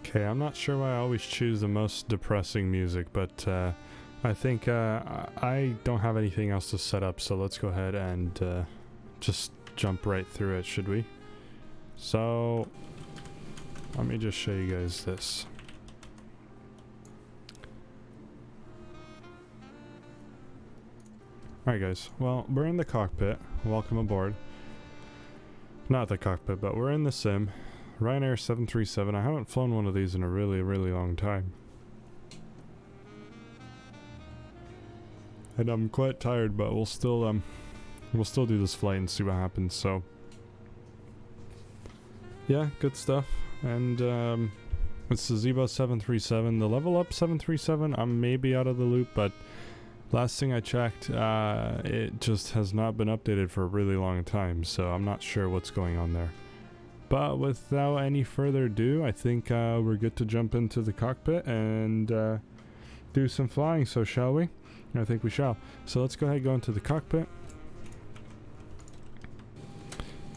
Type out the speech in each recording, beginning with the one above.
Okay, I'm not sure why I always choose the most depressing music, but I think I don't have anything else to set up, so let's go ahead and just jump right through it, should we? So, let me just show you guys this. Alright guys, well, we're in the cockpit. Welcome aboard. Not the cockpit, but we're in the sim. Ryanair 737. I haven't flown one of these in a really long time. And I'm quite tired, but we'll still do this flight and see what happens, so. Yeah, good stuff. And it's the Zibo 737. The level up 737, I'm maybe out of the loop, but last thing I checked, it just has not been updated for a really long time, so I'm not sure what's going on there. But without any further ado, I think we're good to jump into the cockpit and do some flying, so shall we? I think we shall. So let's go ahead and go into the cockpit.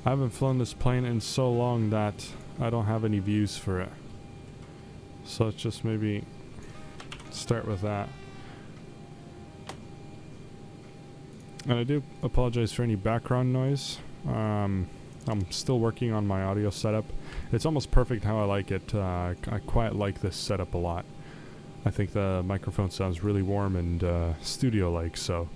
I haven't flown this plane in so long that I don't have any views for it. So let's just maybe start with that. And I do apologize for any background noise. I'm still working on my audio setup. It's almost perfect how I like it. I quite like this setup a lot. I think the microphone sounds really warm and studio-like, so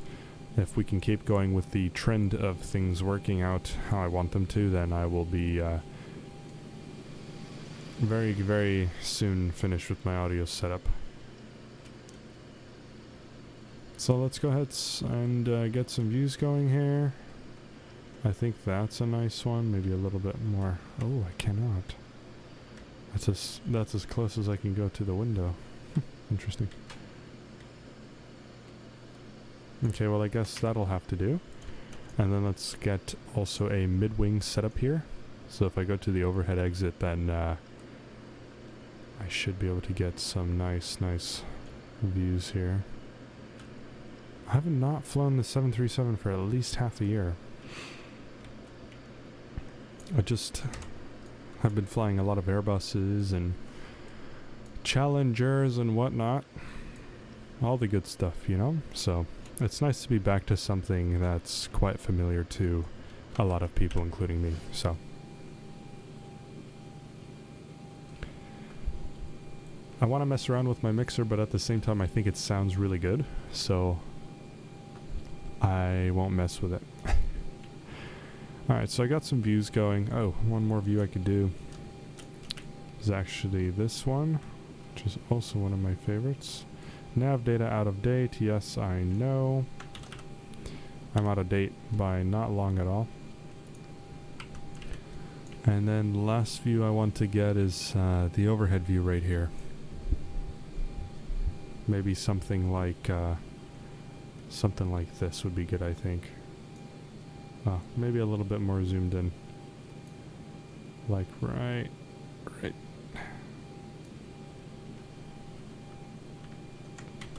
if we can keep going with the trend of things working out how I want them to, then I will be very soon finished with my audio setup. So let's go ahead and get some views going here. I think that's a nice one, maybe a little bit more. Oh, I cannot. That's as close as I can go to the window. Interesting. Okay, well I guess that'll have to do. And then let's get also a mid-wing setup here. So if I go to the overhead exit, then I should be able to get some nice views here. I have not flown the 737 for at least half a year. I just have been flying a lot of Airbuses and Challengers and whatnot. All the good stuff, you know? So it's nice to be back to something that's quite familiar to a lot of people, including me. So I want to mess around with my mixer, but at the same time I think it sounds really good. So I won't mess with it. Alright, so I got some views going. Oh, one more view I could do is actually this one, which is also one of my favorites. Nav data out of date. Yes, I know. I'm out of date by not long at all. And then the last view I want to get is the overhead view right here. Maybe something like this would be good, I think. Oh, maybe a little bit more zoomed in. Like right.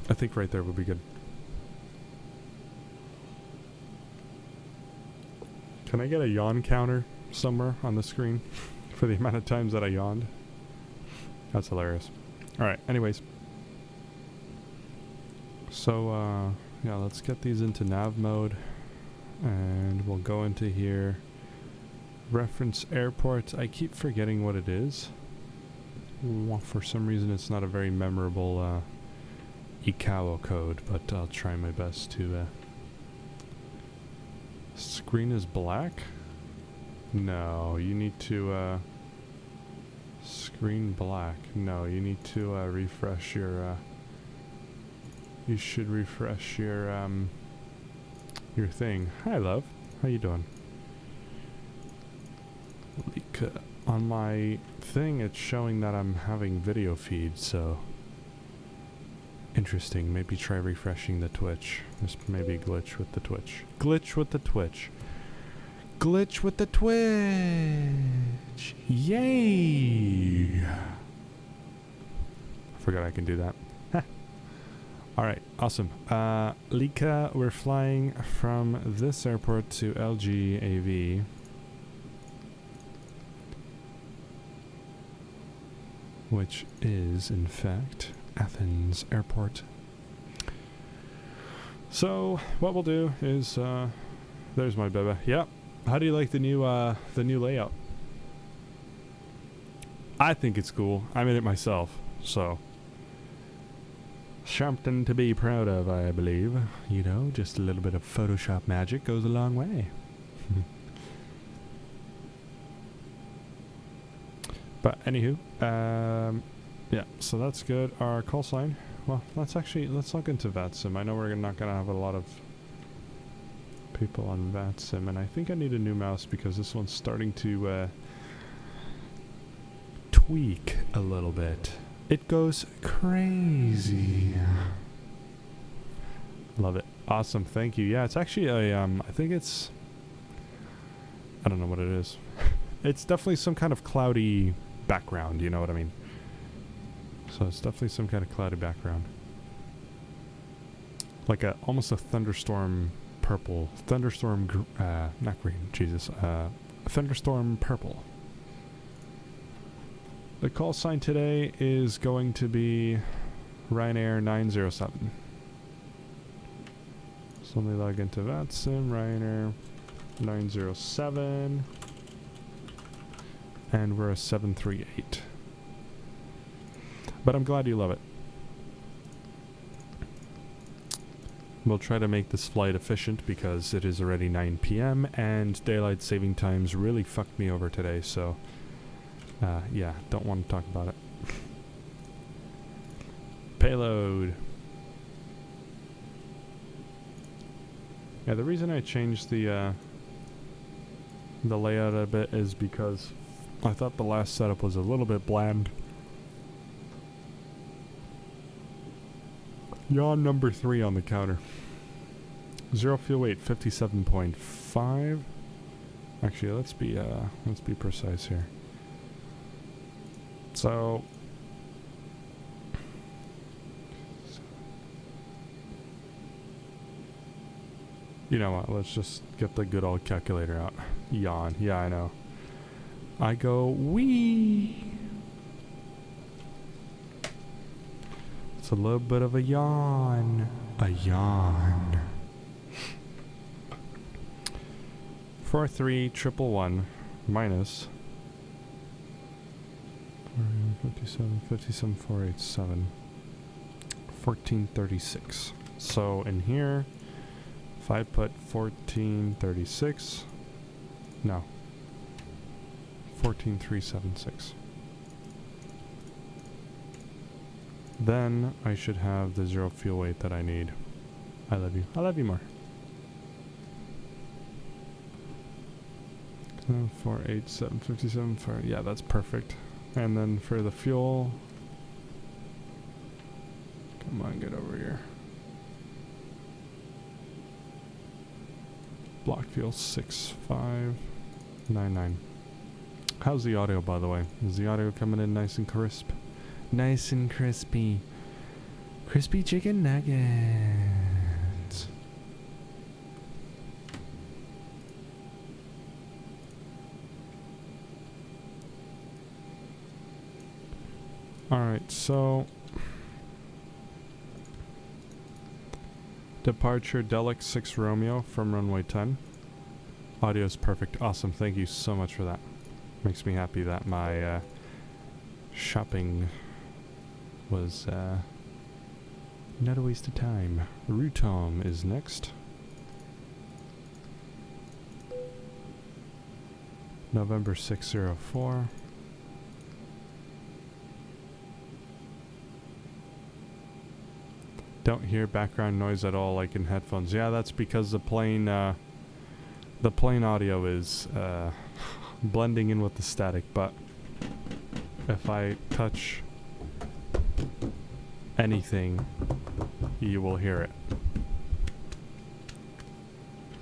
I think right there would be good. Can I get a yawn counter somewhere on the screen for the amount of times that I yawned? That's hilarious. Alright, anyways. So, yeah, let's get these into nav mode. And we'll go into here. Reference airport. I keep forgetting what it is. For some reason it's not a very memorable ICAO code, but I'll try my best to... Screen is black? No, you need to... Screen black. No, you need to refresh your... You should refresh your thing. Hi, love. How you doing? On my thing, it's showing that I'm having video feed, so... Interesting. Maybe try refreshing the Twitch. There's maybe a glitch with the Twitch. Glitch with the Twitch. Glitch with the Twitch! Yay! I forgot I can do that. Alright, awesome. Lika, we're flying from this airport to LGAV. which is, in fact, Athens Airport. So, what we'll do is, there's my bebe. Yep. How do you like the new layout? I think it's cool. I'm in it myself, so. Something to be proud of, I believe. You know, just a little bit of Photoshop magic goes a long way. But anywho, yeah, so that's good. Our call sign. Well, let's look into VATSIM. I know we're not gonna have a lot of people on VATSIM, and I think I need a new mouse because this one's starting to tweak a little bit. It goes crazy. Love it. Awesome. Thank you. Yeah, it's actually a I think it's, I don't know what it is. It's definitely some kind of cloudy background, you know what I mean? So it's definitely some kind of cloudy background. Like almost a thunderstorm purple. Thunderstorm not green, Jesus. Thunderstorm purple. The call sign today is going to be Ryanair 907. So let me log into VATSIM, Ryanair 907. And we're a 738. But I'm glad you love it. We'll try to make this flight efficient because it is already 9 p.m. and daylight saving times really fucked me over today, so yeah, don't want to talk about it. Payload. Yeah, the reason I changed the layout a bit is because I thought the last setup was a little bit bland. Yawn number 3 on the counter. 0 fuel weight 57.5. Actually, let's be precise here. So you know what, let's just get the good old calculator out. Yawn. Yeah, I know. I go wee. It's a little bit of a yawn. A yawn. 43111 minus 57,487. 1436. So in here, if I put 1436, no, 14376. Then I should have the 0 fuel weight that I need. I love you. I love you more. 487, 57, 4. Yeah, that's perfect. And then for the fuel, come on, get over here. Block fuel 6599. How's the audio, by the way? Is the audio coming in nice and crisp? Nice and crispy. Crispy chicken nuggets. Alright, so departure Delic 6 Romeo from runway 10. Audio is perfect. Awesome. Thank you so much for that. Makes me happy that my shopping was not a waste of time. Rutom is next. November 604. Don't hear background noise at all like in headphones. Yeah, that's because the plane audio is blending in with the static, but if I touch anything, you will hear it.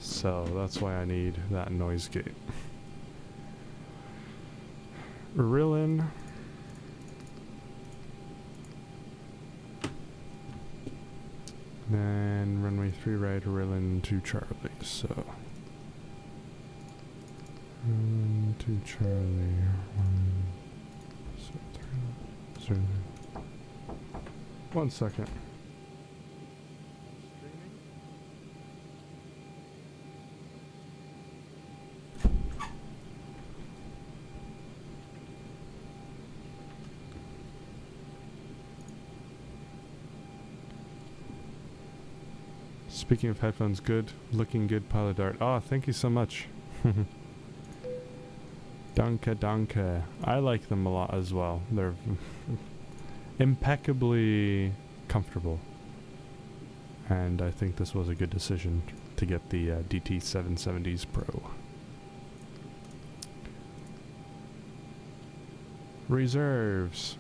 So that's why I need that noise gate. Rillin. Then runway 3 right, Rillin to Charlie. So Rillin to Charlie. 1, so 3, 1 second. Speaking of headphones, good, looking good, Pilot Dart. Oh, thank you so much. Danke, danke. I like them a lot as well. They're impeccably comfortable. And I think this was a good decision to get the DT770s Pro. Reserves.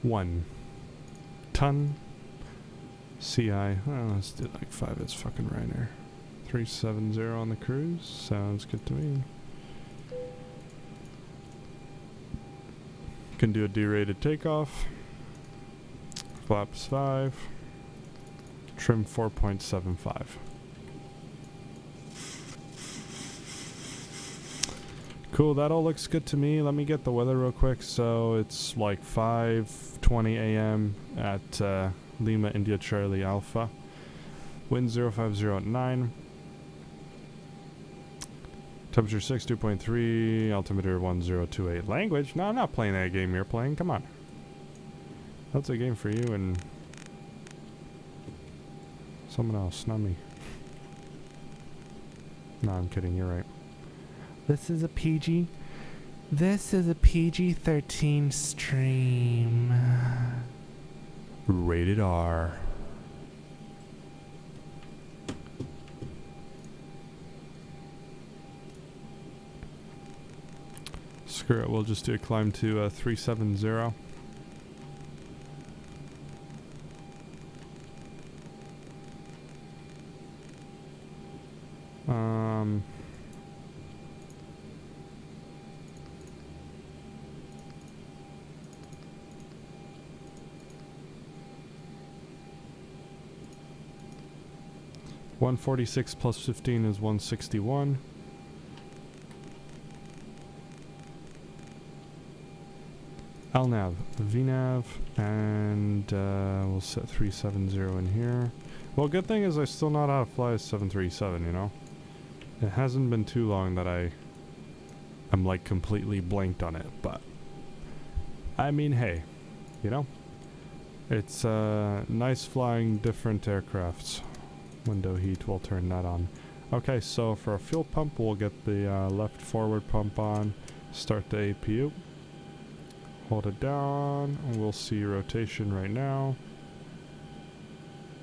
One ton CI. Oh, let's do like 5. It's fucking Ryanair. 370 on the cruise. Sounds good to me. Can do a derated takeoff. Flaps 5. Trim 4.75. Cool, that all looks good to me. Let me get the weather real quick. So it's like 5:20 a.m. at Lima India Charlie Alpha. Wind 050 at 9. Temperature 62.3. Altimeter 1028. Language? No, I'm not playing that game you're playing. Come on. That's a game for you and someone else, not me. No, I'm kidding. You're right. This is a PG. This is a PG-13 stream. Rated R. Screw it, we'll just do a climb to 370. $146 plus 15 is 161. LNAV, VNAV, and we'll set 370 in here. Well, good thing is I still know how to fly a 737, you know? It hasn't been too long that I'm like completely blanked on it, but I mean, hey, you know? It's nice flying different aircrafts. Window heat, we'll turn that on. Okay, so for a fuel pump, we'll get the left forward pump on, start the APU, hold it down, and we'll see rotation right now.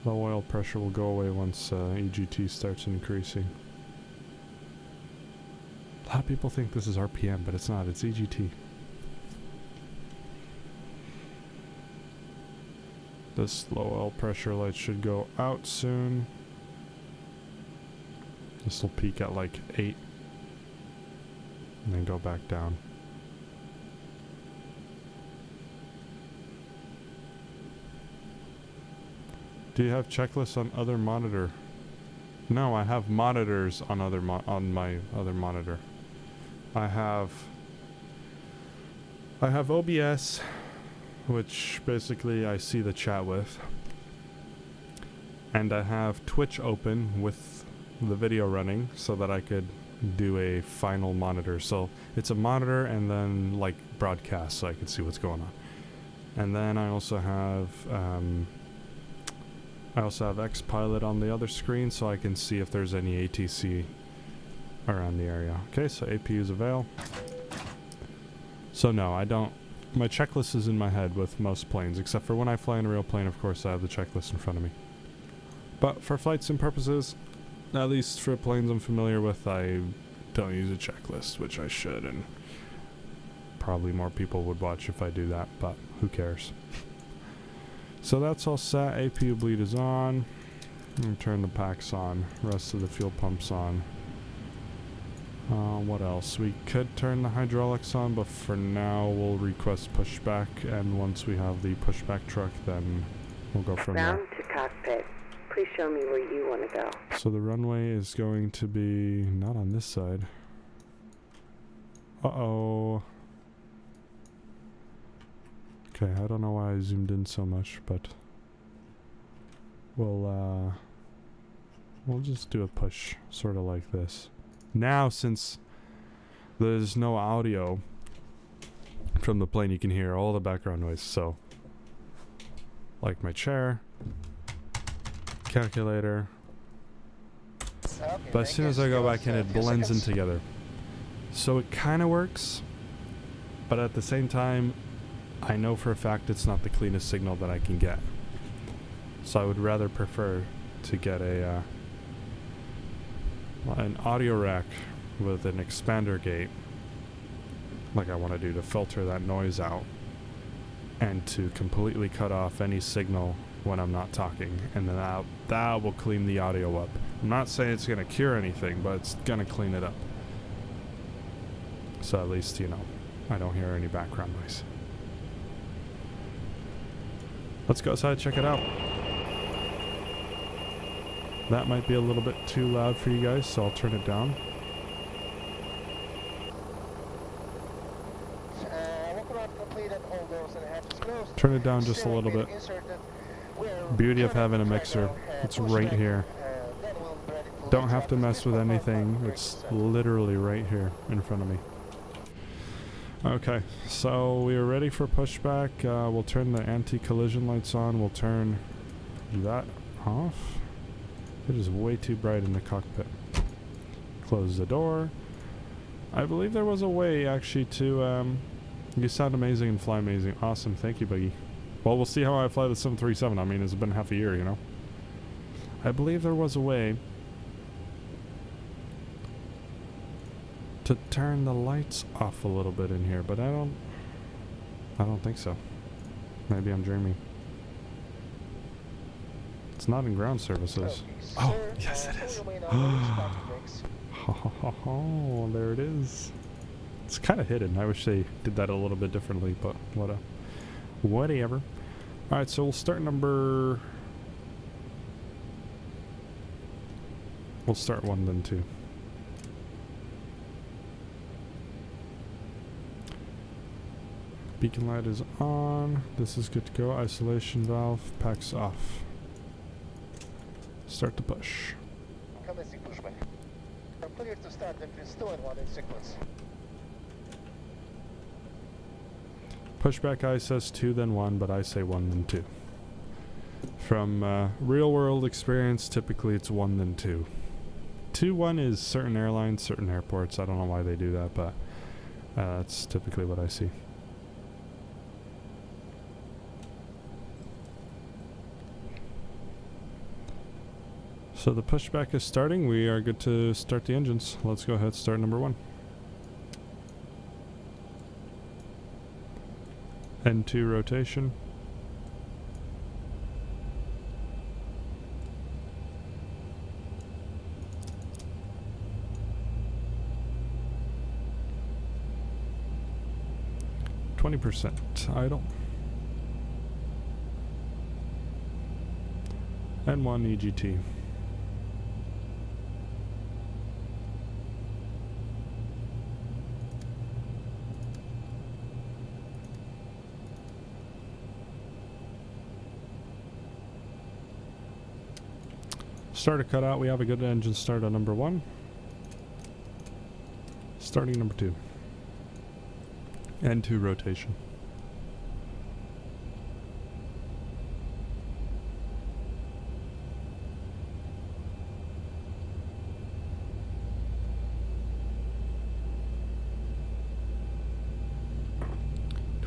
The oil pressure will go away once EGT starts increasing. A lot of people think this is RPM, but it's not, it's EGT. This low oil pressure light should go out soon. This will peak at like 8 and then go back down. Do you have checklists on other monitor? No, I have monitors on on my other monitor. I have OBS, which basically I see the chat with, and I have Twitch open with the video running so that I could do a final monitor. So it's a monitor and then like broadcast so I could see what's going on. And then I also have XPilot on the other screen so I can see if there's any ATC around the area. Okay, so APU's avail. So no, I don't. My checklist is in my head with most planes, except for when I fly in a real plane, of course I have the checklist in front of me. But for flight sim purposes, at least for planes I'm familiar with, I don't use a checklist, which I should, and probably more people would watch if I do that, but who cares. So that's all set. APU bleed is on. And turn the packs on. Rest of the fuel pumps on. What else? We could turn the hydraulics on, but for now we'll request pushback, and once we have the pushback truck, then we'll go from there. Ground to cockpit. please show me where you want to go. So the runway is going to be not on this side. Uh-oh. Okay, I don't know why I zoomed in so much, but we'll just do a push, sort of like this. Now, since there's no audio from the plane, you can hear all the background noise, so like my chair, calculator, Okay, but as soon as I go back in, it blends in seconds. together. So it kind of works, but at the same time, I know for a fact it's not the cleanest signal that I can get. So I would rather prefer to get a an audio rack with an expander gate, like I want to do, to filter that noise out and to completely cut off any signal when I'm not talking, and then that will clean the audio up. I'm not saying it's going to cure anything, but it's going to clean it up. So at least, you know, I don't hear any background noise. Let's go outside, check it out. That might be a little bit too loud for you guys, so I'll turn it down. Turn it down just a little bit. Beauty of having a mixer, it's right here. Don't have to mess with anything, it's literally right here in front of me. Okay, so we are ready for pushback. We'll turn the anti-collision lights on. We'll turn that off. It is way too bright in the cockpit. Close the door. I believe there was a way actually to, you sound amazing and fly amazing. Awesome, thank you, Buggy. Well, we'll see how I fly the 737. I mean, it's been half a year, you know. I believe there was a way to turn the lights off a little bit in here, but I don't think so. Maybe I'm dreaming. It's not in ground services. Oh, yes it is. Oh, there it is. It's kind of hidden. I wish they did that a little bit differently, but whatever. Alright, so we'll start number... We'll start 1, then 2. Beacon light is on. This is good to go. Isolation valve, packs off. Start the push. Commencing pushback. Clear to start between 2 and 1 in sequence. Pushback I says 2 then 1, but I say 1 then 2. From real world experience, typically it's 1 then 2. 2-1 is certain airlines, certain airports. I don't know why they do that, but that's typically what I see. So the pushback is starting. We are good to start the engines. Let's go ahead, start number 1. N2 rotation. %, idle. N1 EGT. Starter cutout, we have a good engine start on number 1. Starting number 2. N2 rotation.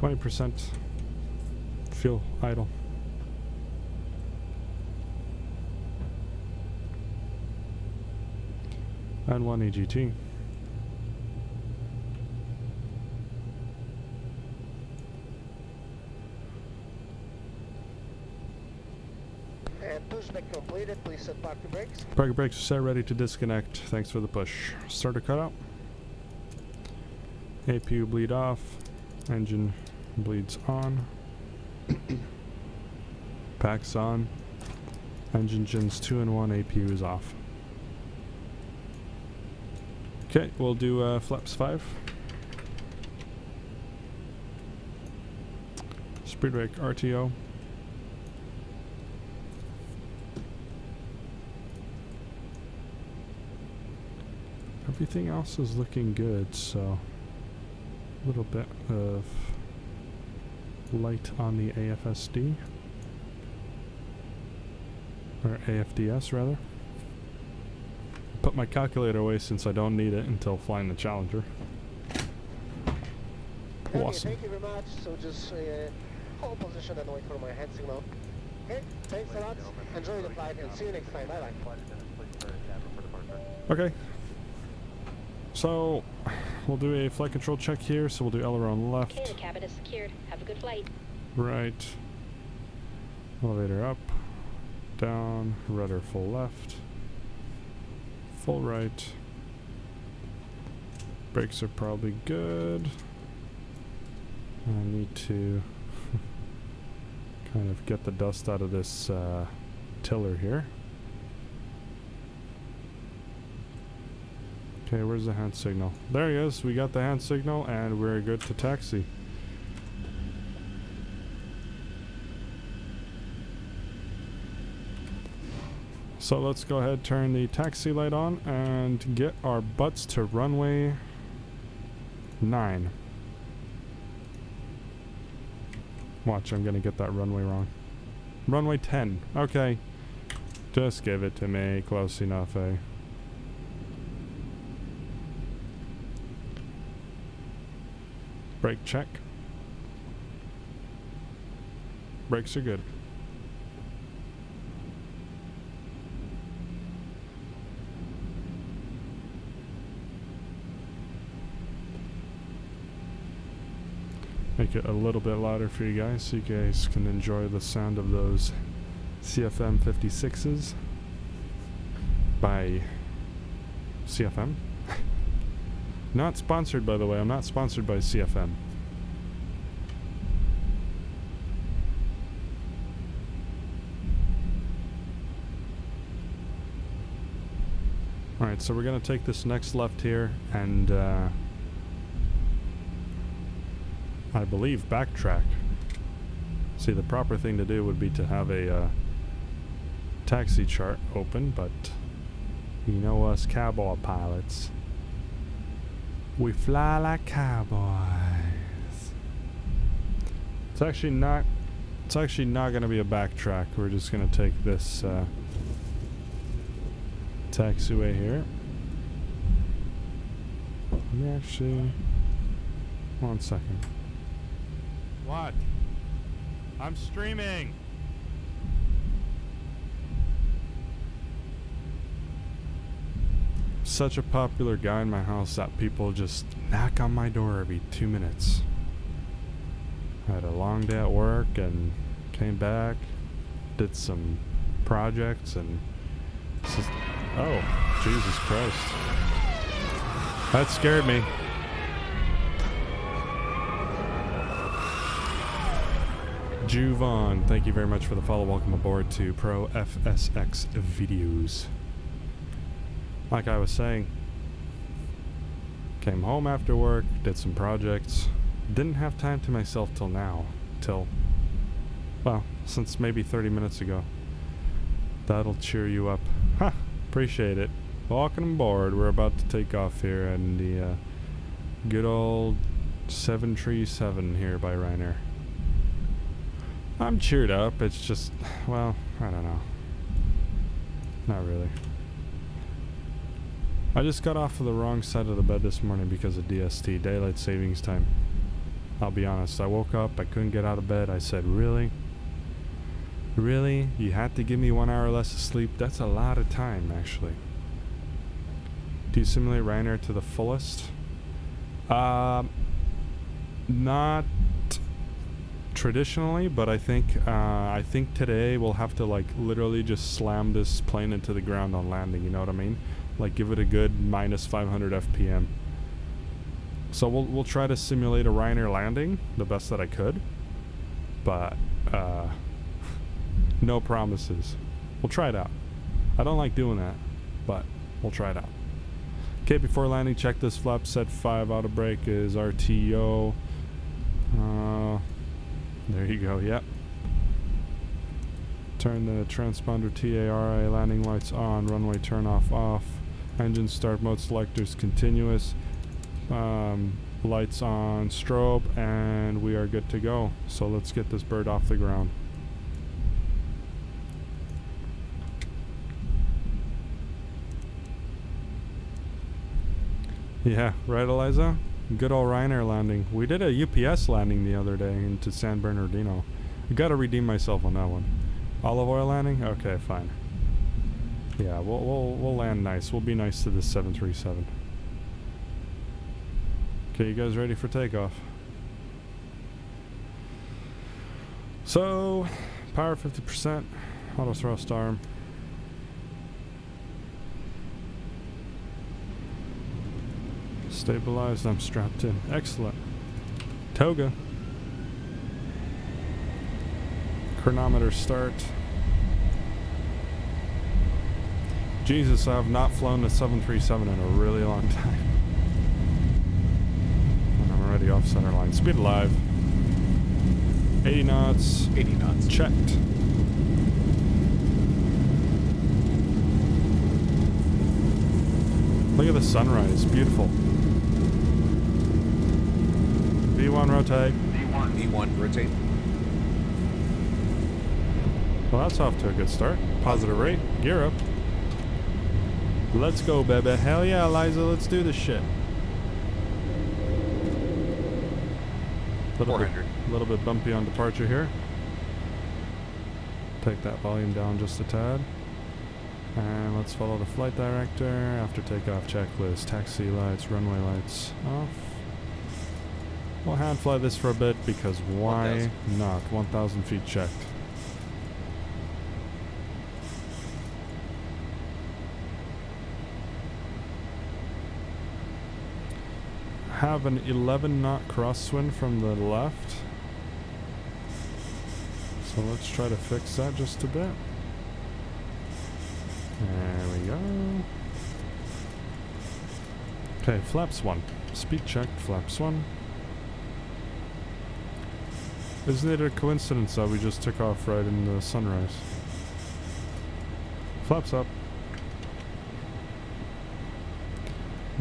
%, fuel idle. N1 EGT. And pushback completed. Please set parking brakes. Parking brakes are set, ready to disconnect. Thanks for the push. Starter cutout. APU bleed off. Engine bleeds on. Packs on. Engine gens 2 and 1, APU is off. Okay, we'll do flaps 5. Speed brake RTO. Everything else is looking good, so a little bit of light on the AFSD. Or AFDS rather. Put my calculator away since I don't need it until flying the Challenger. Okay, Awesome. thank you very much. So just hold position and wait for my hand signal. Okay, thanks a lot. Enjoy the flight and see you next time. Bye bye. Okay. So we'll do a flight control check here. So we'll do aileron left. Okay, the cabin is secured. Have a good flight. Right. Elevator up. Down. Rudder full left. Full right. Brakes are probably good. I need to kind of get the dust out of this tiller here. Okay, where's the hand signal? There he is. We got the hand signal and we're good to taxi. So let's go ahead, turn the taxi light on and get our butts to runway 9. Watch, I'm gonna get that runway wrong. Runway 10. Okay. Just give it to me. Close enough, eh? Brake check. Brakes are good. Make it a little bit louder for you guys so you guys can enjoy the sound of those CFM 56s by CFM. Not sponsored, by the way. I'm not sponsored by CFM. Alright, so we're going to take this next left here and I believe backtrack. See, the proper thing to do would be to have a taxi chart open, but you know us cowboy pilots. We fly like cowboys. It's actually not going to be a backtrack. We're just going to take this taxiway here. Let me actually... 1 second. What? I'm streaming! Such a popular guy in my house that people just knock on my door every 2 minutes. I had a long day at work and came back, did some projects and... Oh, Jesus Christ. That scared me. Juvan, thank you very much for the follow. Welcome aboard to Pro FSX Videos. Like I was saying, came home after work, did some projects, didn't have time to myself till now, well, since maybe 30 minutes ago. That'll cheer you up. Ha! Appreciate it. Welcome aboard. We're about to take off here in the good old 737 here by Ryanair. I'm cheered up. It's just, well, I don't know. Not really. I just got off of the wrong side of the bed this morning because of DST, daylight savings time. I'll be honest, I woke up, I couldn't get out of bed. I said, really? Really? You had to give me 1 hour less of sleep? That's a lot of time, actually. Do you simulate Ryanair to the fullest? Not traditionally, but I think today we'll have to like literally just slam this plane into the ground on landing, you know what I mean? Like give it a good minus 500 FPM. So we'll try to simulate a Ryanair landing the best that I could, but no promises. We'll try it out. I don't like doing that, but we'll try it out. Okay, before landing, check this flap. Set 5 auto brake is RTO. There you go, yep. Turn the transponder TARI landing lights on, runway turn off. Engine start mode selectors continuous. Lights on strobe, and we are good to go. So let's get this bird off the ground. Yeah, right, Eliza? Good old Ryanair landing. We did a UPS landing the other day into San Bernardino. I gotta redeem myself on that one. Olive oil landing? Okay, fine. Yeah, we'll land nice. We'll be nice to this 737. Okay, you guys ready for takeoff? So, power 50%, auto thrust arm. Stabilized, I'm strapped in. Excellent. Toga. Chronometer start. Jesus, I have not flown the 737 in a really long time. And I'm already off center line. Speed alive. 80 knots. 80 knots. Checked. Look at the sunrise. Beautiful. V1 rotate. V1 rotate. Well, that's off to a good start. Positive rate. Gear up. Let's go, baby. Hell yeah, Eliza. Let's do this shit. Little bit bumpy on departure here. Take that volume down just a tad. And let's follow the flight director. After takeoff checklist, taxi lights, runway lights off. We'll hand fly this for a bit because why not? 1,000 feet checked. Have an 11 knot crosswind from the left. So let's try to fix that just a bit. There we go. Okay, flaps 1. Speed check, flaps 1. Isn't it a coincidence that we just took off right in the sunrise? Flaps up.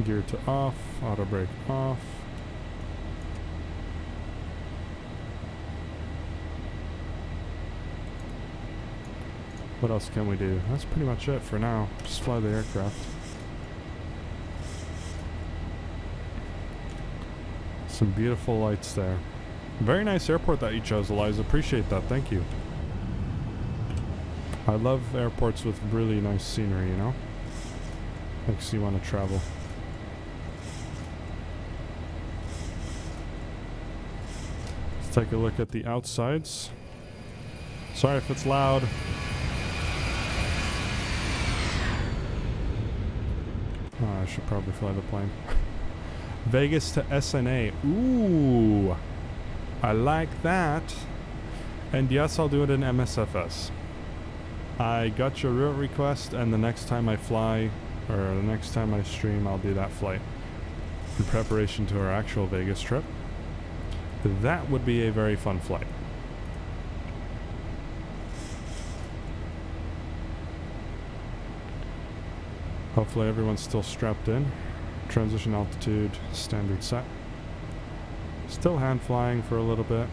Gear to off, auto brake off. What else can we do? That's pretty much it for now. Just fly the aircraft. Some beautiful lights there. Very nice airport that you chose, Eliza. Appreciate that. Thank you. I love airports with really nice scenery, you know? Makes you want to travel. Let's take a look at the outsides. Sorry if it's loud. Oh, I should probably fly the plane. Vegas to SNA. Ooh, I like that. And yes, I'll do it in MSFS. I got your route request, and the next time I fly, or the next time I stream, I'll do that flight in preparation to our actual Vegas trip. That would be a very fun flight. Hopefully everyone's still strapped in. Transition altitude, standard set. Still hand flying for a little bit.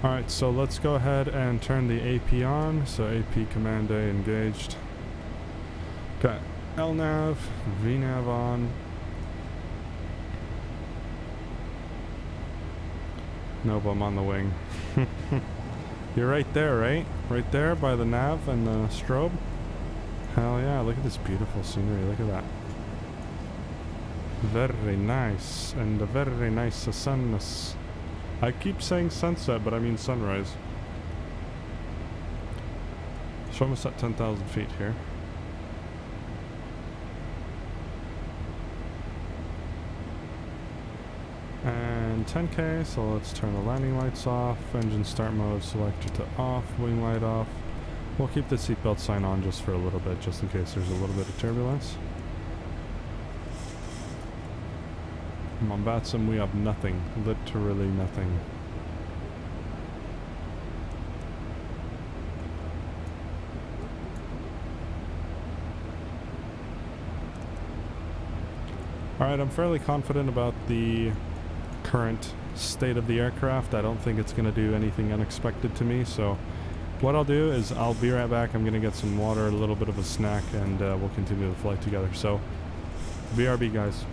Alright, so let's go ahead and turn the AP on. So AP Command A engaged. Got LNAV, VNAV on. Nope, I'm on the wing. You're right there, right? Right there by the nav and the strobe. Hell yeah, look at this beautiful scenery, look at that. Very nice, and a very nice sunness. I keep saying sunset, but I mean sunrise. So I'm almost at 10,000 feet here. And 10k, so let's turn the landing lights off, engine start mode, selector to off, wing light off. We'll keep the seatbelt sign on just for a little bit, just in case there's a little bit of turbulence. On Batsim we have nothing, literally nothing. Alright, I'm fairly confident about the current state of the aircraft. I don't think it's going to do anything unexpected to me, so what I'll do is I'll be right back. I'm going to get some water, a little bit of a snack, and we'll continue the flight together. So, BRB guys.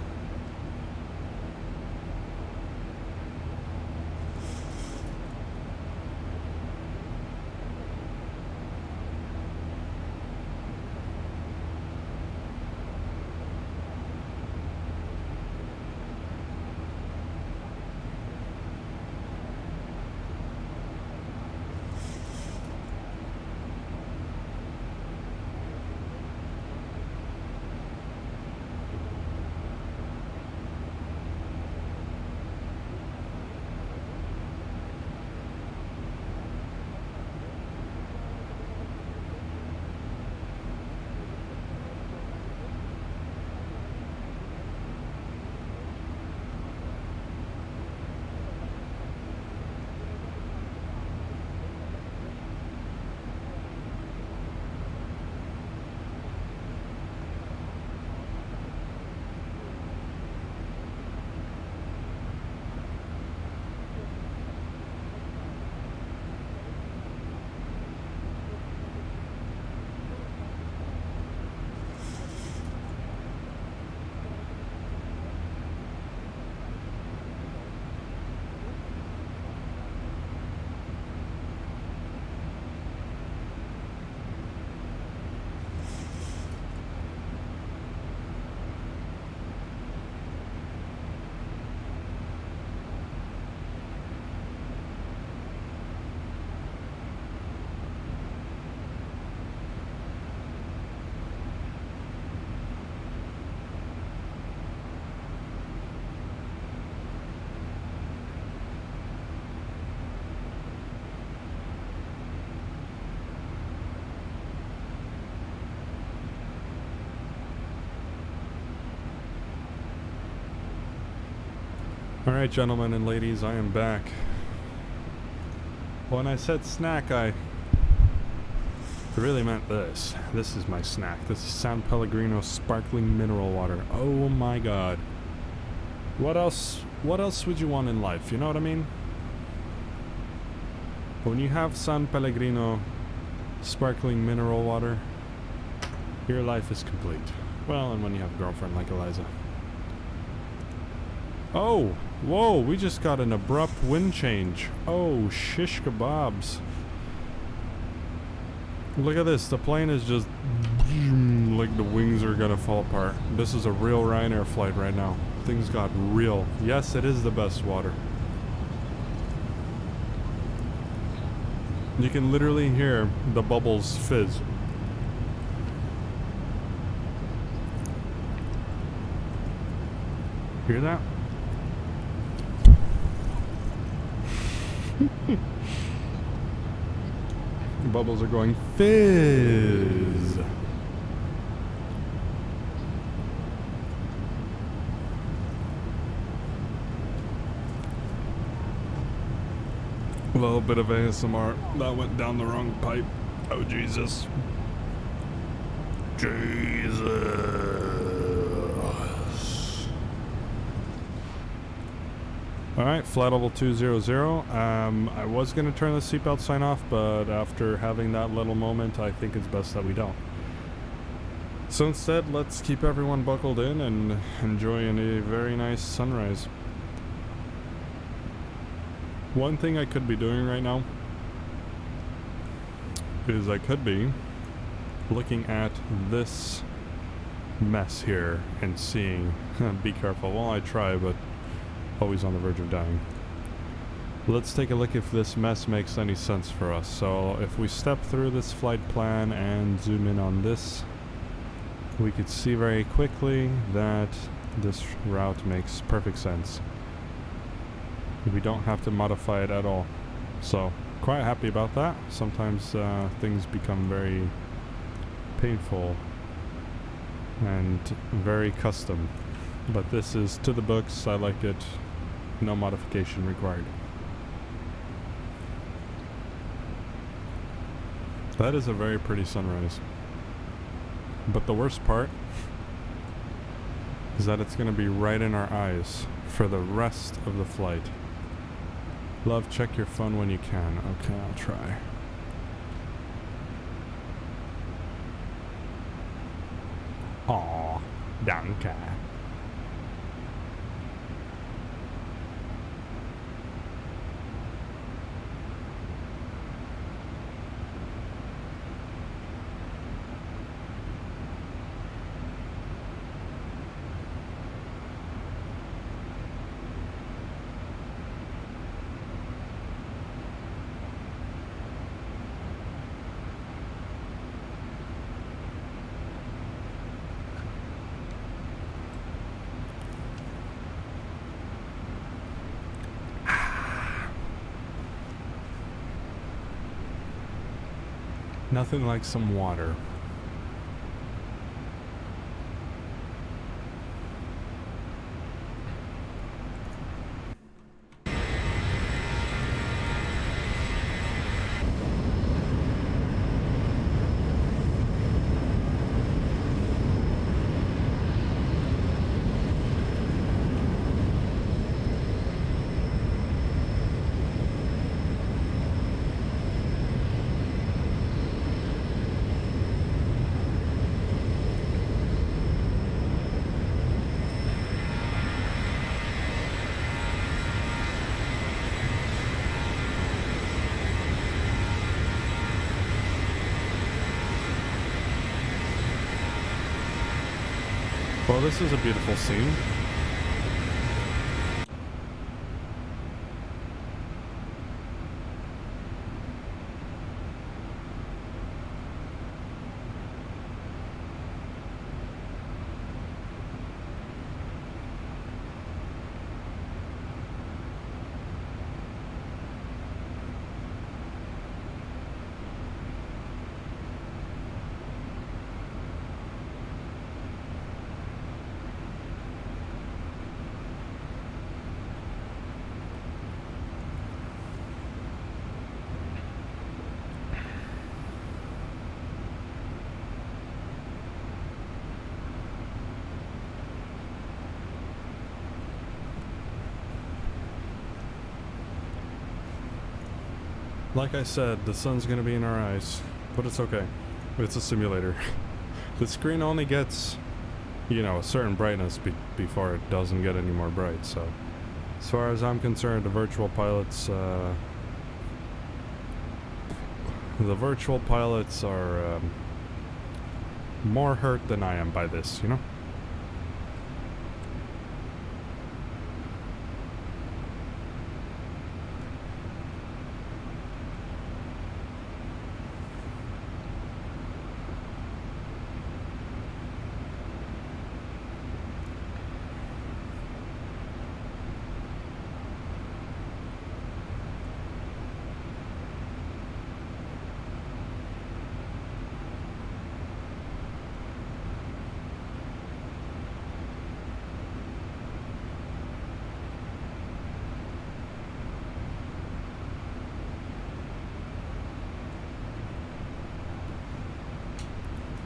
Alright, gentlemen and ladies, I am back. When I said snack, I really meant this. This is my snack. This is San Pellegrino sparkling mineral water. Oh my god. What else would you want in life? You know what I mean? When you have San Pellegrino sparkling mineral water, your life is complete. Well, and when you have a girlfriend like Eliza. Oh! Whoa, we just got an abrupt wind change. Oh, shish kebabs. Look at this, the plane is just like the wings are gonna fall apart. This is a real Ryanair flight right now. Things got real. Yes, it is the best water. You can literally hear the bubbles fizz. Hear that? The bubbles are going fizz. A little bit of ASMR. That went down the wrong pipe. Oh, Jesus. Jesus. Alright, flight level 200. I was going to turn the seatbelt sign off, but after having that little moment, I think it's best that we don't. So instead, let's keep everyone buckled in and enjoy a very nice sunrise. One thing I could be doing right now is I could be looking at this mess here and seeing, be careful, well I try, but always on the verge of dying. Let's take a look if this mess makes any sense for us. So if we step through this flight plan and zoom in on this, we could see very quickly that this route makes perfect sense. We don't have to modify it at all. So quite happy about that. Sometimes things become very painful and very custom, but this is to the books. I like it. No modification required. That is a very pretty sunrise. But the worst part is that it's going to be right in our eyes for the rest of the flight. Love, check your phone when you can. Okay, I'll try. Aw, danke. Nothing like some water. Well, this is a beautiful scene. Like I said, the sun's gonna be in our eyes, but it's okay. It's a simulator. The screen only gets, you know, a certain brightness before it doesn't get any more bright, so as far as I'm concerned, the virtual pilots are more hurt than I am by this, you know?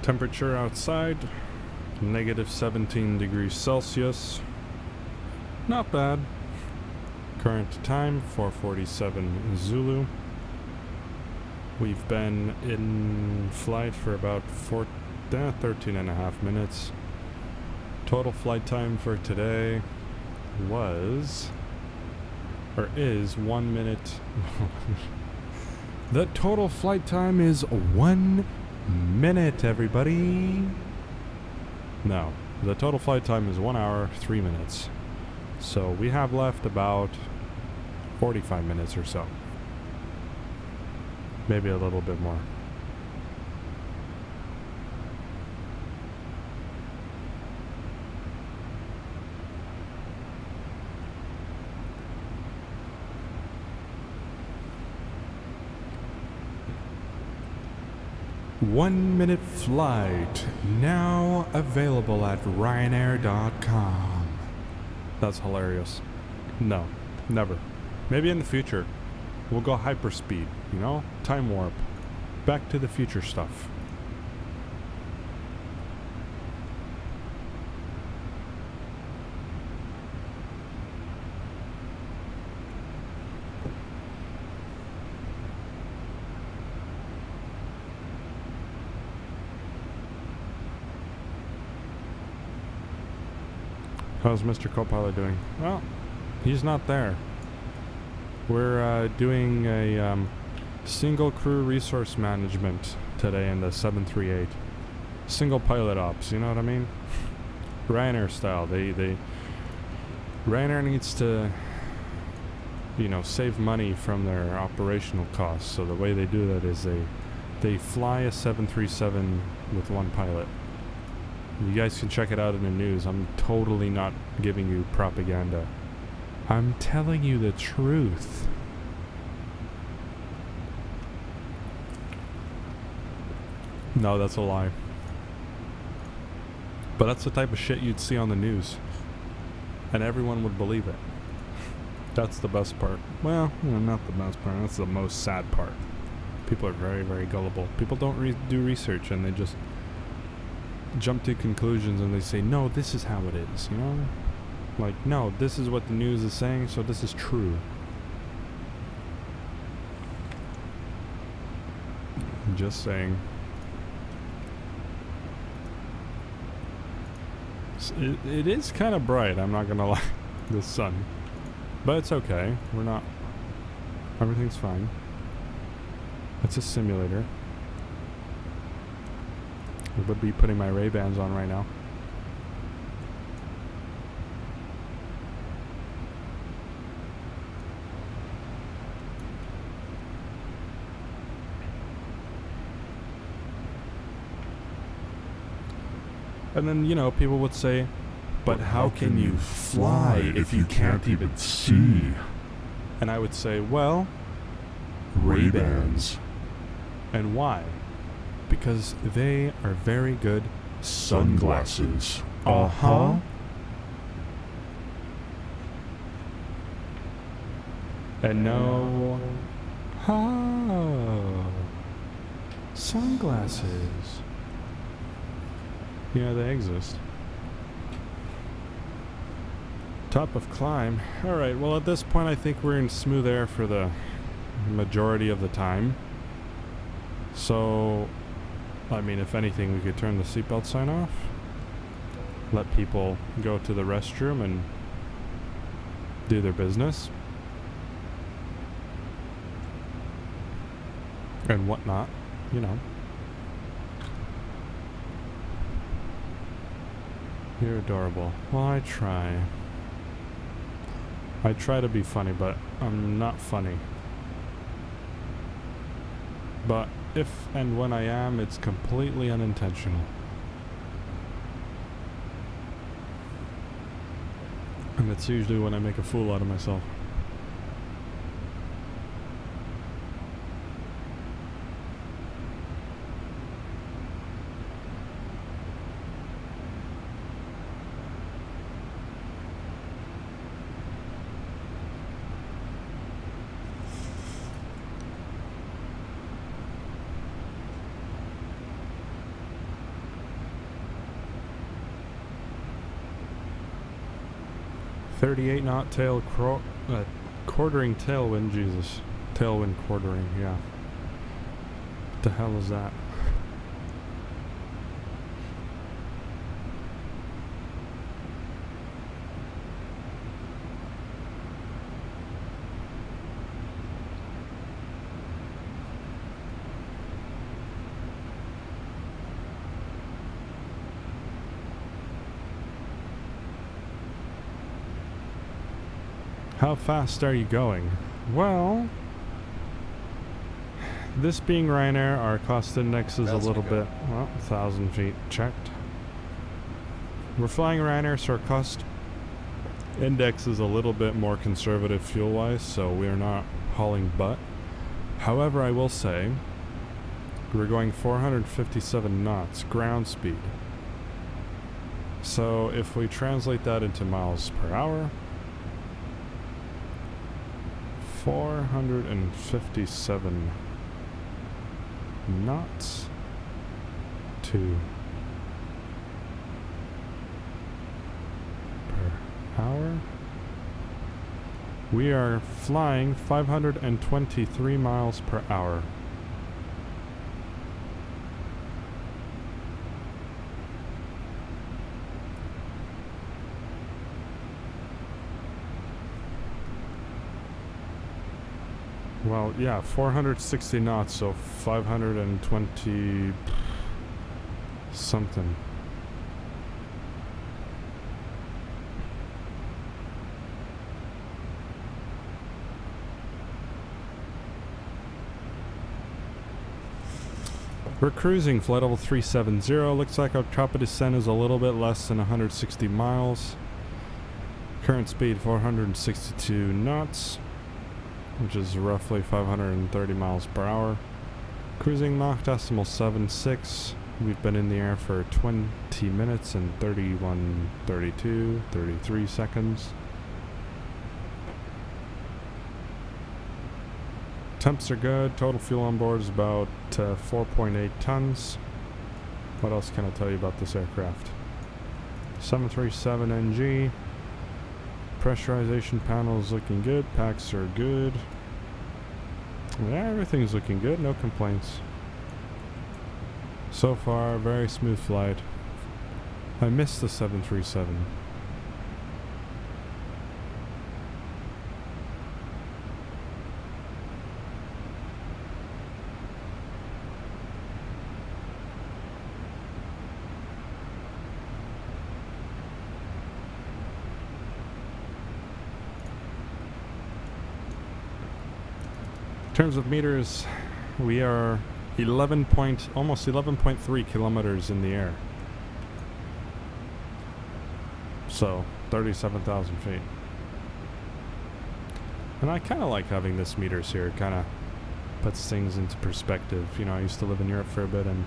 Temperature outside, -17 degrees Celsius. Not bad. Current time, 4:47 Zulu. We've been in flight for about 13 and a half minutes. Total flight time for today is 1 minute. The total flight time is 1 minute, everybody. No, the total flight time is 1 hour, 3 minutes. So we have left about 45 minutes or so. Maybe a little bit more. One-minute flight now available at Ryanair.com. That's hilarious. No, never. Maybe in the future we'll go hyperspeed, you know? Time warp. Back to the future stuff. How's Mr. Copilot doing? Well, he's not there. We're doing a single crew resource management today in the 738. Single pilot ops, you know what I mean? Ryanair style. Ryanair needs to, you know, save money from their operational costs. So the way they do that is they fly a 737 with one pilot. You guys can check it out in the news. I'm totally not giving you propaganda. I'm telling you the truth. No, that's a lie. But that's the type of shit you'd see on the news. And everyone would believe it. That's the best part. Well, not the best part. That's the most sad part. People are very, very gullible. People don't do research and they just jump to conclusions and they say, no, this is how it is, you know? Like, no, this is what the news is saying, so this is true. Just saying. It is kind of bright, I'm not gonna lie, the sun. But it's okay, we're not, everything's fine. It's a simulator. I would be putting my Ray-Bans on right now. And then, you know, people would say, but how can you fly if you can't even see? And I would say, well, Ray-Bans. And why? Because they are very good Sunglasses. Uh-huh. And no... Oh. Sunglasses. Yeah, they exist. Top of climb. Alright, well at this point I think we're in smooth air for the majority of the time. So, I mean, if anything, we could turn the seatbelt sign off. Let people go to the restroom and do their business. And whatnot, you know. You're adorable. Well, I try. I try to be funny, but I'm not funny. But if and when I am, it's completely unintentional. And it's usually when I make a fool out of myself. .38 knot tail quartering tailwind, Jesus. Tailwind quartering, yeah. What the hell is that? How fast are you going? Well, this being Ryanair, our cost index is a little bit, well, 1,000 feet checked. We're flying Ryanair, so our cost index is a little bit more conservative fuel-wise, so we're not hauling butt. However, I will say, we're going 457 knots ground speed. So if we translate that into miles per hour, 457 knots to per hour. We are flying 523 miles per hour. Well, yeah, 460 knots, so 520 something. We're cruising, flight level 370. Looks like our top of descent is a little bit less than 160 miles. Current speed 462 knots, which is roughly 530 miles per hour. Cruising Mach decimal 76. We've been in the air for 20 minutes and 31, 32, 33 seconds. Temps are good. Total fuel on board is about 4.8 tons. What else can I tell you about this aircraft? 737 NG. Pressurization panel is looking good. Packs are good. Yeah, everything's looking good. No complaints. So far, very smooth flight. I missed the 737. In terms of meters, we are almost 11.3 kilometers in the air. So 37,000 feet. And I kind of like having this meters here. It kind of puts things into perspective. You know, I used to live in Europe for a bit, and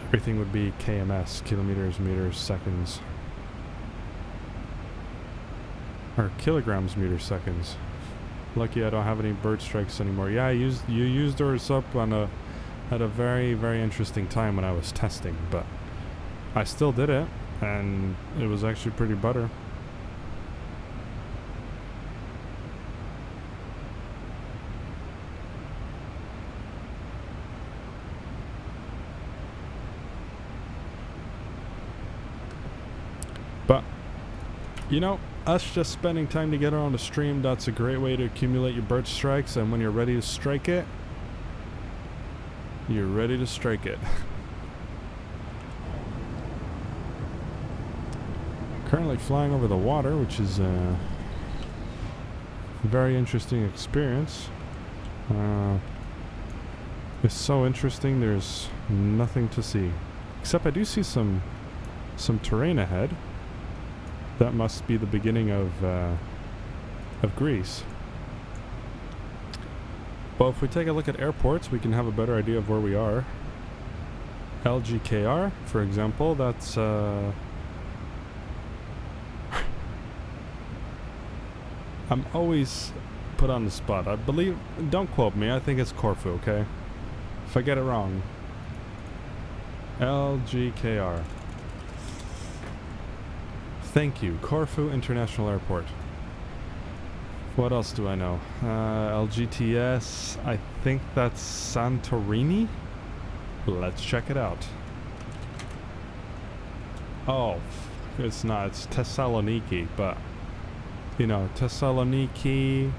everything would be KMS, kilometers, meters, seconds. Or kilograms, meters, seconds. Lucky I don't have any bird strikes anymore. Yeah, you used yours up on at a very, very interesting time when I was testing, but I still did it, and it was actually pretty butter. But, you know, us just spending time together on the stream, that's a great way to accumulate your bird strikes, and when you're ready to strike it, you're ready to strike it. Currently flying over the water, which is a very interesting experience. It's so interesting, there's nothing to see. Except I do see some terrain ahead. That must be the beginning of Greece. Well, if we take a look at airports, we can have a better idea of where we are. LGKR, for example, that's I'm always put on the spot. I believe, don't quote me, I think it's Corfu, okay? If I get it wrong. LGKR. Thank you, Corfu International Airport. What else do I know? LGTS, I think that's Santorini? Let's check it out. Oh, it's not, it's Thessaloniki, but, you know, Thessaloniki,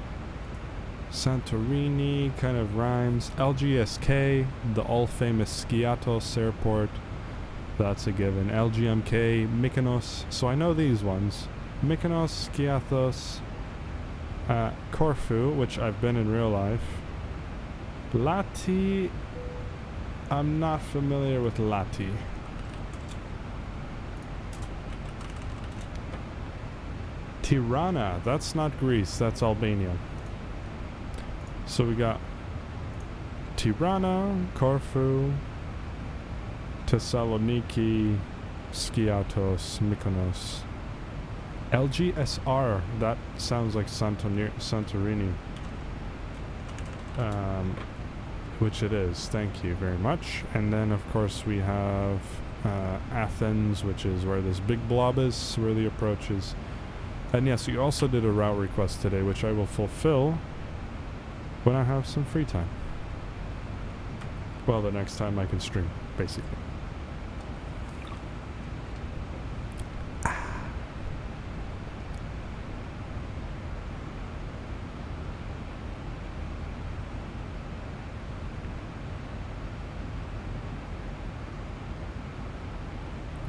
Santorini, kind of rhymes. LGSK, the all-famous Skiathos Airport. That's a given. LGMK, Mykonos. So I know these ones. Mykonos, Skiathos, Corfu, which I've been in real life. Lati, I'm not familiar with Lati. Tirana, that's not Greece, that's Albania. So we got Tirana, Corfu, Thessaloniki, Skiathos, Mykonos. LGSR, that sounds like Santorini. Which it is, thank you very much. And then of course we have Athens, which is where this big blob is, where the approach is. And yes, you also did a route request today, which I will fulfill when I have some free time. Well, the next time I can stream, basically.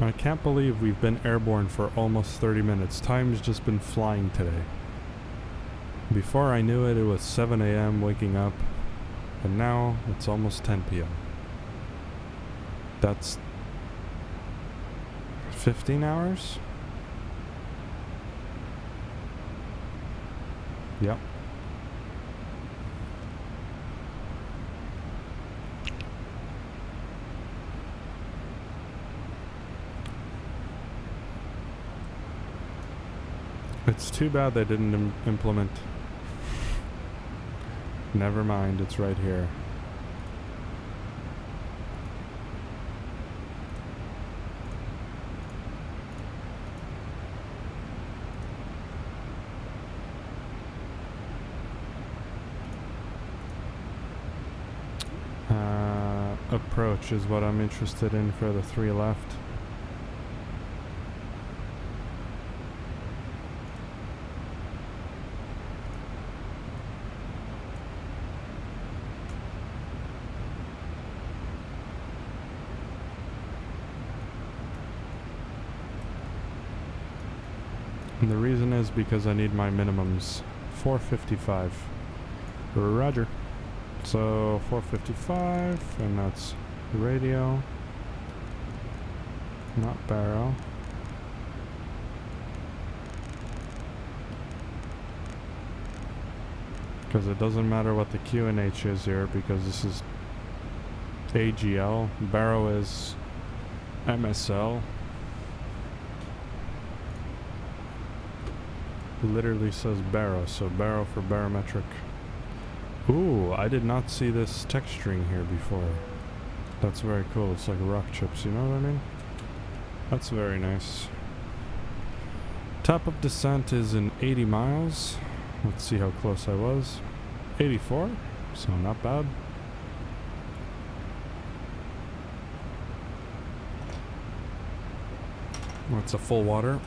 I can't believe we've been airborne for almost 30 minutes. Time's just been flying today. Before I knew it, it was 7 a.m. waking up, and now it's almost 10 p.m. That's 15 hours? Yep. It's too bad they didn't implement. Never mind, it's right here. Approach is what I'm interested in for the 3 left. And the reason is because I need my minimums. 455. Roger. So 455, and that's radio, not barrel. Because it doesn't matter what the QNH is here, because this is AGL. Barrow is MSL. Literally says barrow, so barrow for barometric. Ooh, I did not see this texturing here before. That's very cool. It's like rock chips, you know what I mean? That's very nice. Top of descent is in 80 miles. Let's see how close I was. 84, so not bad. That's a full water.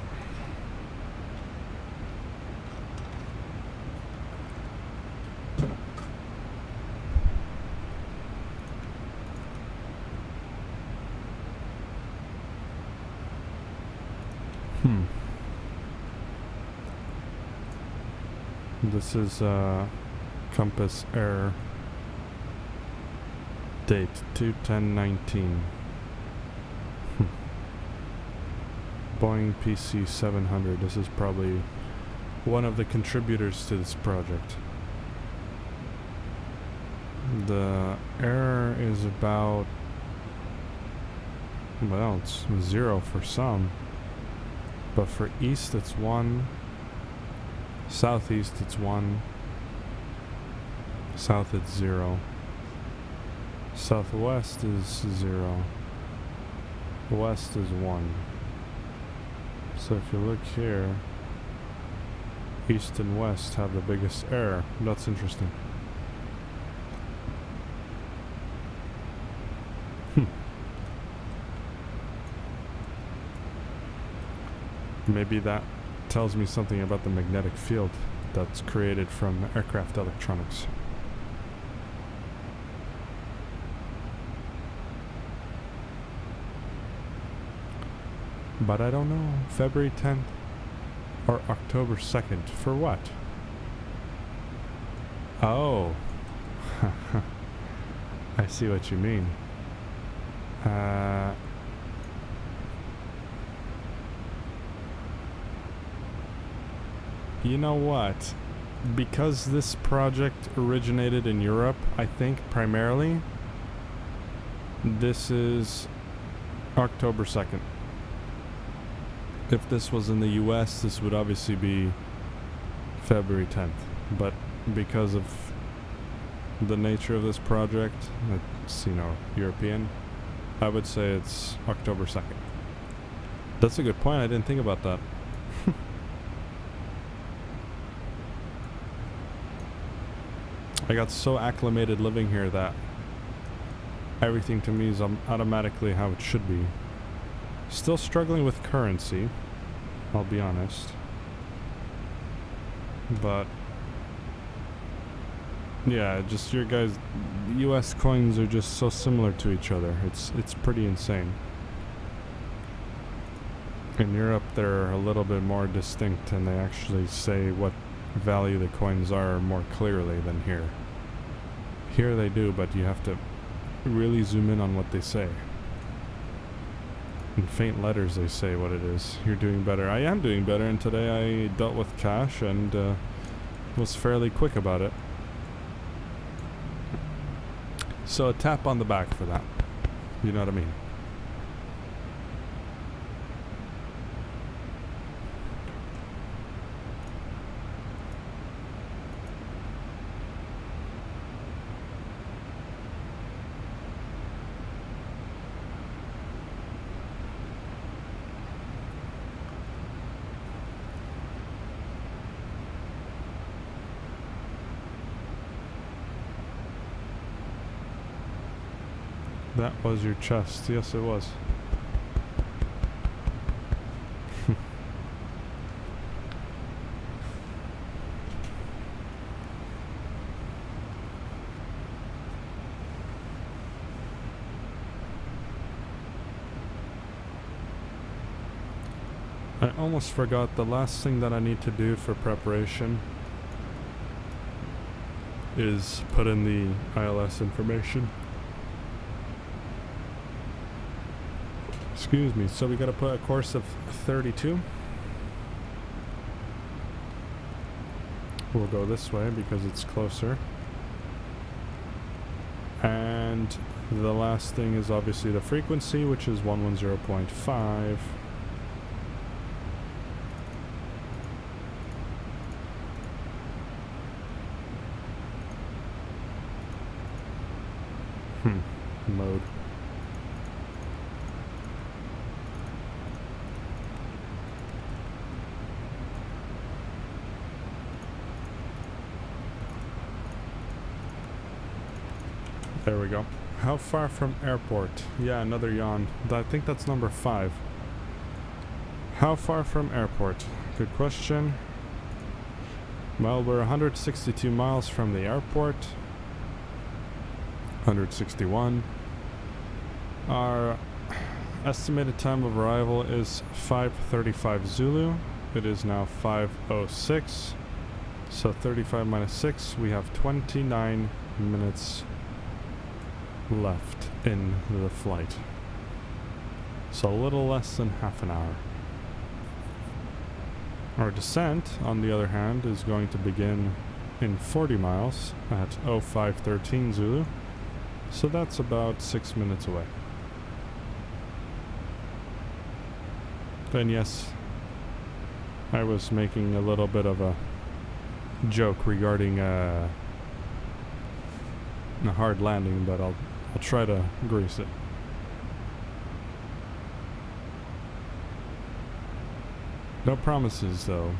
This is compass error. Date 2/10/19. Boeing PC 700. This is probably one of the contributors to this project. The error is about, well, it's 0 for some, but for east it's 1. Southeast it's 1. South it's 0. Southwest is 0. West is 1. So if you look here, east and west have the biggest error. That's interesting. Maybe that tells me something about the magnetic field that's created from aircraft electronics. But I don't know. February 10th. Or October 2nd. For what? Oh. I see what you mean. You know what? Because this project originated in Europe, I think primarily, this is October 2nd. If this was in the US, this would obviously be February 10th. But because of the nature of this project, it's, you know, European, I would say it's October 2nd. That's a good point. I didn't think about that. I got so acclimated living here that everything to me is automatically how it should be. Still struggling with currency, I'll be honest. But yeah, just your guys, US coins are just so similar to each other. It's pretty insane. In Europe, they're a little bit more distinct, and they actually say what value the coins are more clearly than here. Here they do, but you have to really zoom in on what they say. In faint letters they say what it is. You're doing better. I am doing better, and today I dealt with cash and was fairly quick about it. So a tap on the back for that. You know what I mean? That was your chest. Yes, it was. I almost forgot the last thing that I need to do for preparation is put in the ILS information. Excuse me, so we gotta put a course of 32. We'll go this way because it's closer. And the last thing is obviously the frequency, which is 110.5. Mode. There we go. How far from airport? Yeah, another yawn. I think that's number 5. How far from airport? Good question. Well, we're 162 miles from the airport. 161. Our estimated time of arrival is 5:35 Zulu. It is now 5:06. So 35 minus 6, we have 29 minutes left in the flight. So a little less than half an hour. Our descent, on the other hand, is going to begin in 40 miles at 0513 Zulu. So that's about 6 minutes away. And yes, I was making a little bit of a joke regarding a hard landing, but I'll try to grease it. No promises, though.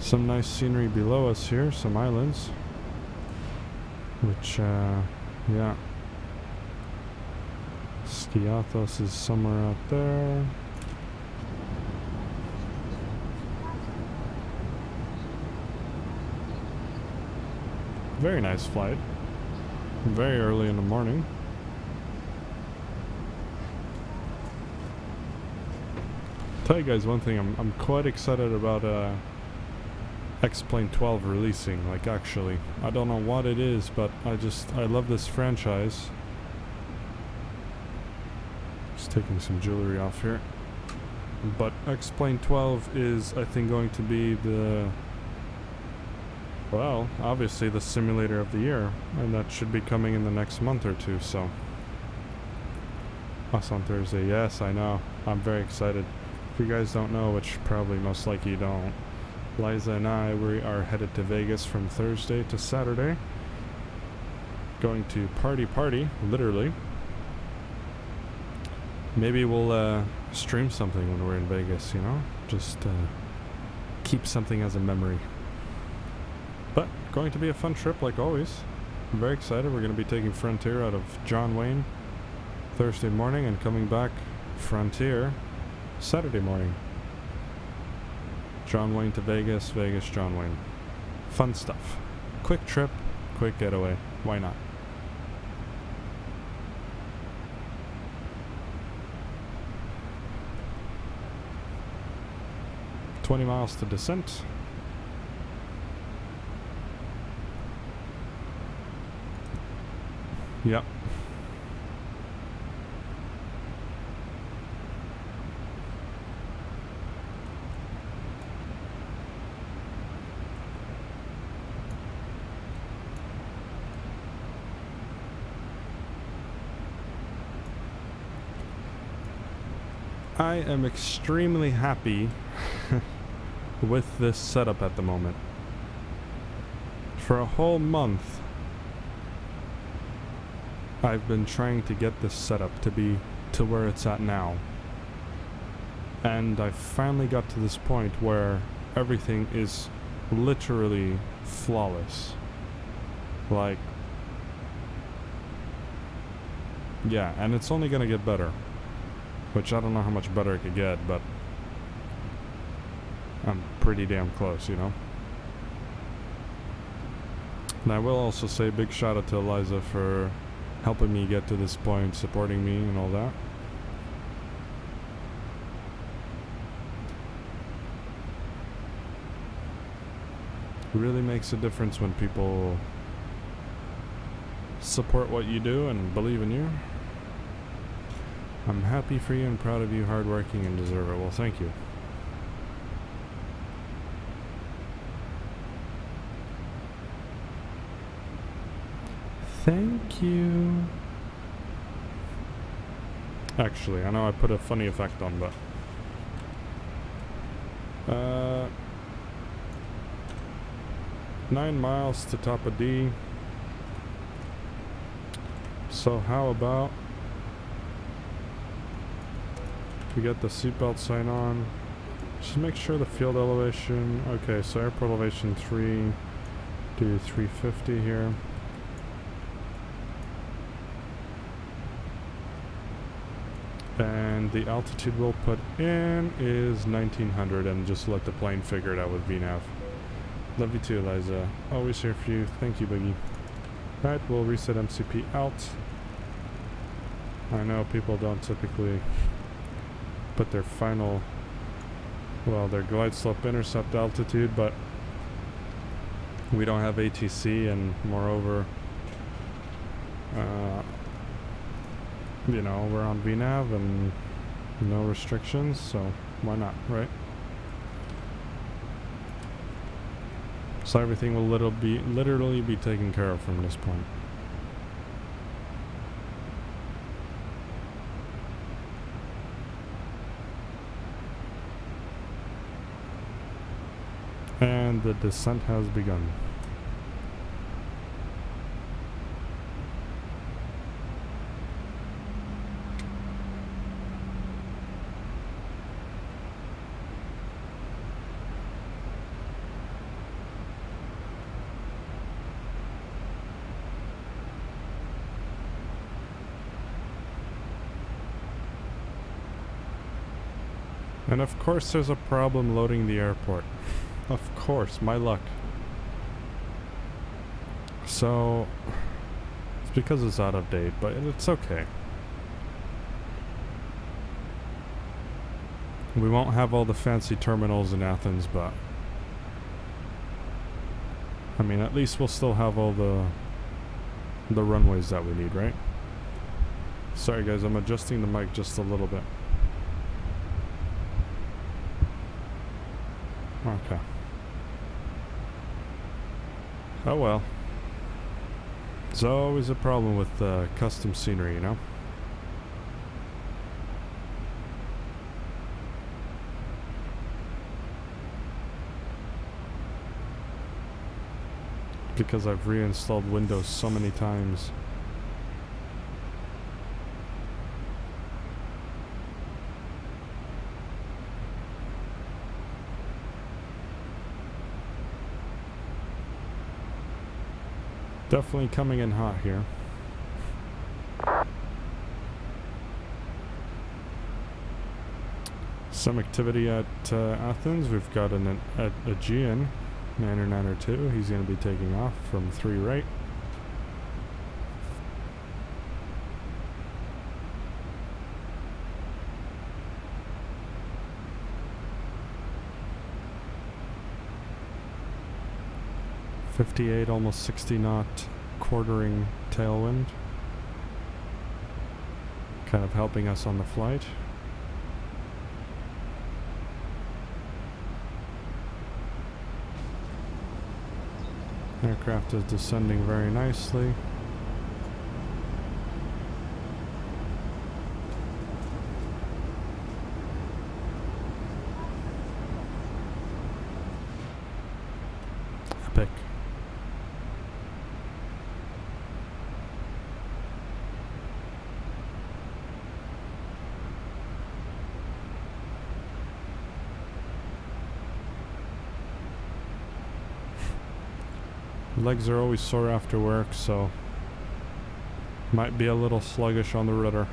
Some nice scenery below us here, some islands. Which, yeah. Skiathos is somewhere out there. Very nice flight. Very early in the morning. Tell you guys one thing, I'm quite excited about XP11 releasing, like actually. I don't know what it is, but I love this franchise. Just taking some jewelry off here. But XP11 is, I think, going to be the, well, obviously the simulator of the year, and that should be coming in the next month or two, so. Us on Thursday, yes, I know. I'm very excited. If you guys don't know, which probably most likely you don't, Liza and I, we are headed to Vegas from Thursday to Saturday. Going to party, literally. Maybe we'll stream something when we're in Vegas, you know? Just keep something as a memory. But going to be a fun trip like always. I'm very excited. We're going to be taking Frontier out of John Wayne Thursday morning and coming back Frontier Saturday morning. John Wayne to Vegas, Vegas, John Wayne. Fun stuff. Quick trip, quick getaway. Why not? $20 miles to descent. Yep. I am extremely happy with this setup at the moment. For a whole month, I've been trying to get this setup to be to where it's at now. And I finally got to this point where everything is literally flawless. Like, yeah, and it's only gonna get better. Which I don't know how much better it could get, but I'm pretty damn close, you know? And I will also say big shout out to Eliza for helping me get to this point, supporting me and all that. It really makes a difference when people support what you do and believe in you. I'm happy for you and proud of you, hardworking and deserve it. Well, thank you. Thank you. Actually, I know I put a funny effect on, but 9 miles to top of D. So how about we get the seatbelt sign on. Just make sure the field elevation. Okay, so airport elevation 3, do 350 here. And the altitude we'll put in is 1900, and just let the plane figure it out with VNAV. Love you too, Eliza. Always here for you. Thank you, Biggie. Alright, we'll reset MCP out. I know people don't typically put their final, well, their glide slope intercept altitude, but we don't have ATC, and moreover, you know, we're on VNAV and no restrictions, so why not, right? So everything will literally be taken care of from this point. And the descent has begun. And of course there's a problem loading the airport. Of course, my luck. So, it's because it's out of date, but it's okay. We won't have all the fancy terminals in Athens, but I mean, at least we'll still have all the runways that we need, right? Sorry guys, I'm adjusting the mic just a little bit. Okay. Oh well. There's always a problem with custom scenery, you know? Because I've reinstalled Windows so many times. Definitely coming in hot here. Some activity at Athens. We've got an Aegean 902. He's going to be taking off from 3 right. .58, almost 60 knot quartering tailwind. Kind of helping us on the flight. Aircraft is descending very nicely. Epic. Legs are always sore after work, so might be a little sluggish on the rudder.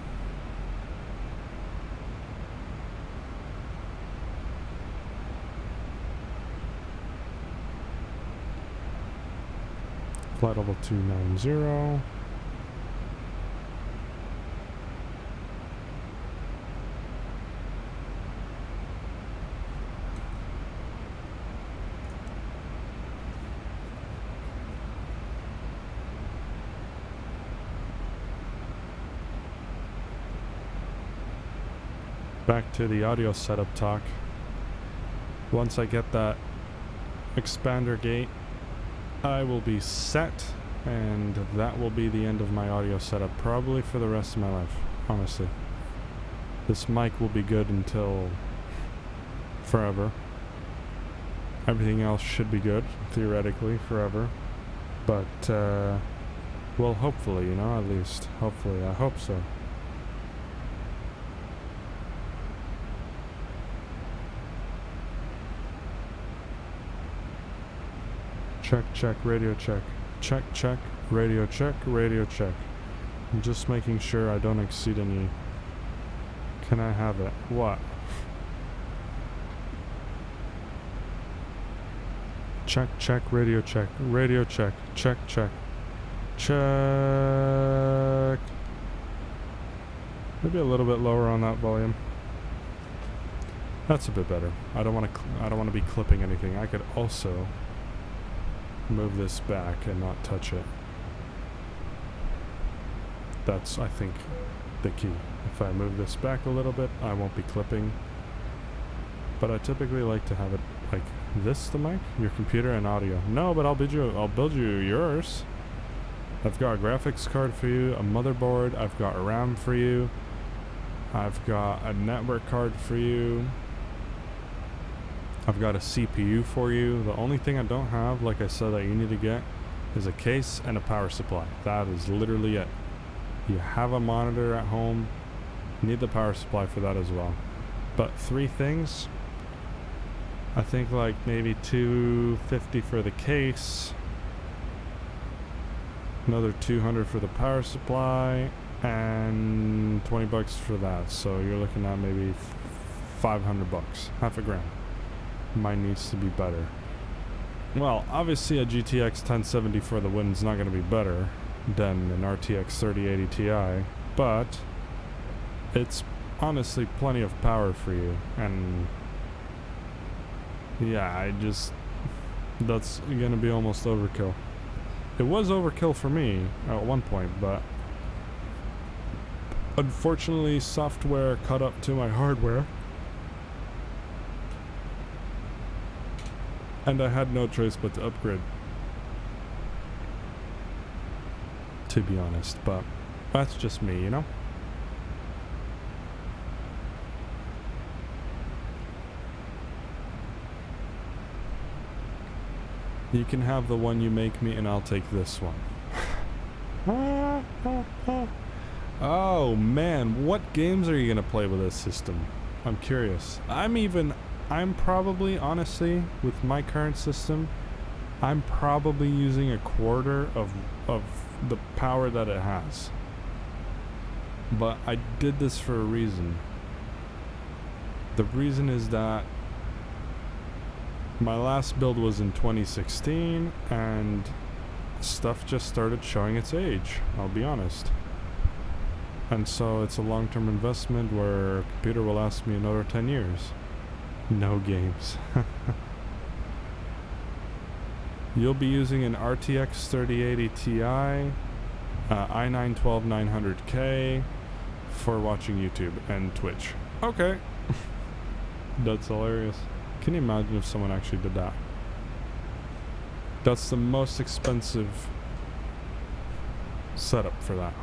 Flight level 290. Back to the audio setup talk. Once I get that expander gate, I will be set, and that will be the end of my audio setup, probably for the rest of my life, honestly. This mic will be good until forever. Everything else should be good, theoretically, forever. But, well, hopefully, you know, at least. Hopefully, I hope so. Check, check, radio check. Check, check, radio check, radio check. I'm just making sure I don't exceed any. Can I have it? What? Check, check, radio check, radio check, check, check. Check. Maybe a little bit lower on that volume. That's a bit better. I don't want to be clipping anything. I could also move this back and not touch it. That's, I think, the key. If I move this back a little bit, I won't be clipping. But I typically like to have it like this, the mic, your computer and audio. No, but I'll build you yours. I've got a graphics card for you, a motherboard, I've got a RAM for you, I've got a network card for you, I've got a CPU for you. The only thing I don't have, like I said, that you need to get is a case and a power supply. That is literally it. You have a monitor at home, you need the power supply for that as well. But 3 things, I think like maybe $250 for the case, another $200 for the power supply, and $20 for that. So you're looking at maybe $500, half a grand. Mine needs to be better. Well, obviously a GTX 1070 for the win is not going to be better than an RTX 3080 Ti, but it's honestly plenty of power for you, and yeah, that's gonna be almost overkill. It was overkill for me at one point, but unfortunately software caught up to my hardware, and I had no choice but to upgrade, to be honest, but that's just me, you know? You can have the one you make me, and I'll take this one. Oh man, what games are you gonna play with this system? I'm curious. I'm probably, honestly, with my current system, I'm probably using a quarter of the power that it has. But I did this for a reason. The reason is that my last build was in 2016, and stuff just started showing its age, I'll be honest. And so it's a long-term investment where a computer will last me another 10 years. No games. You'll be using an RTX 3080 Ti, i9-12900K for watching YouTube and Twitch. Okay. That's hilarious. Can you imagine if someone actually did that? That's the most expensive setup for that.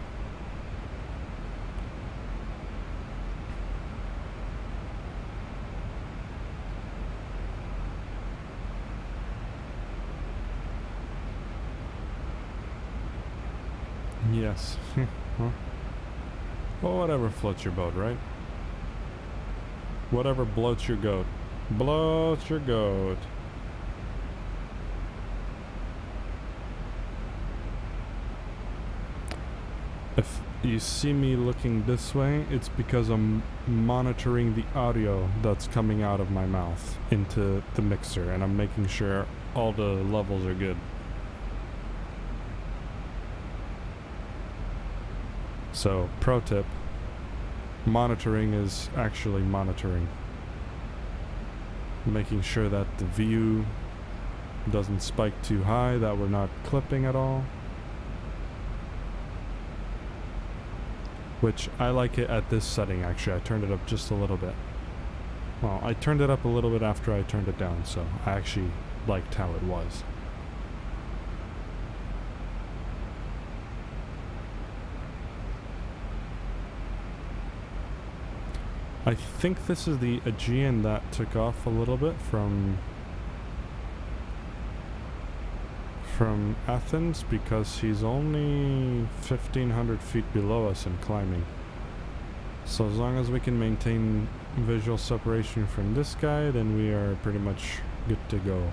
Yes. Well, whatever floats your boat, right? Whatever bloats your goat. Bloats your goat. If you see me looking this way, it's because I'm monitoring the audio that's coming out of my mouth into the mixer, and I'm making sure all the levels are good. So, pro tip, monitoring is actually monitoring. Making sure that the view doesn't spike too high, that we're not clipping at all. Which, I like it at this setting actually. I turned it up just a little bit. Well, I turned it up a little bit after I turned it down, so I actually liked how it was. I think this is the Aegean that took off a little bit from Athens, because he's only 1,500 feet below us and climbing. So as long as we can maintain visual separation from this guy, then we are pretty much good to go.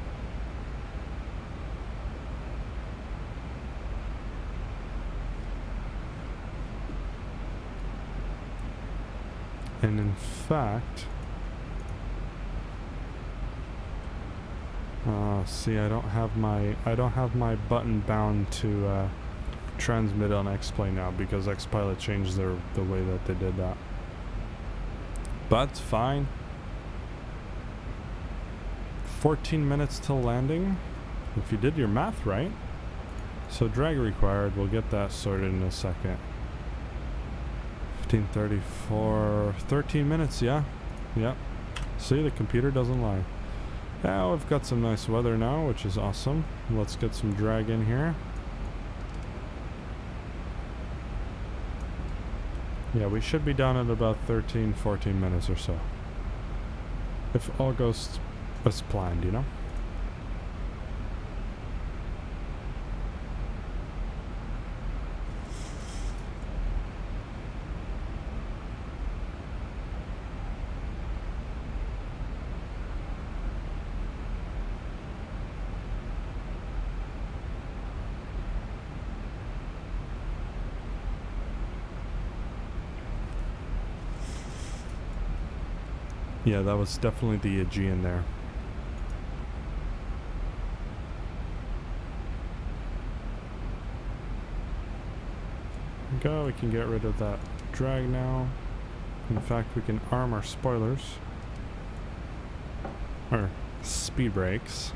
And in fact, see, I don't have my button bound to transmit on XPlay now, because XPilot changed the way that they did that. But it's fine. 14 minutes till landing, if you did your math right. So drag required, we'll get that sorted in a second. 15:34, 13 minutes, yeah. Yep. See, the computer doesn't lie. Now we've got some nice weather now, which is awesome. Let's get some drag in here. Yeah, we should be down at about 13, 14 minutes or so. If all goes as planned, you know? Yeah, that was definitely the Aegean there. Go, we can get rid of that drag now. In fact, we can arm our spoilers. Or speed brakes.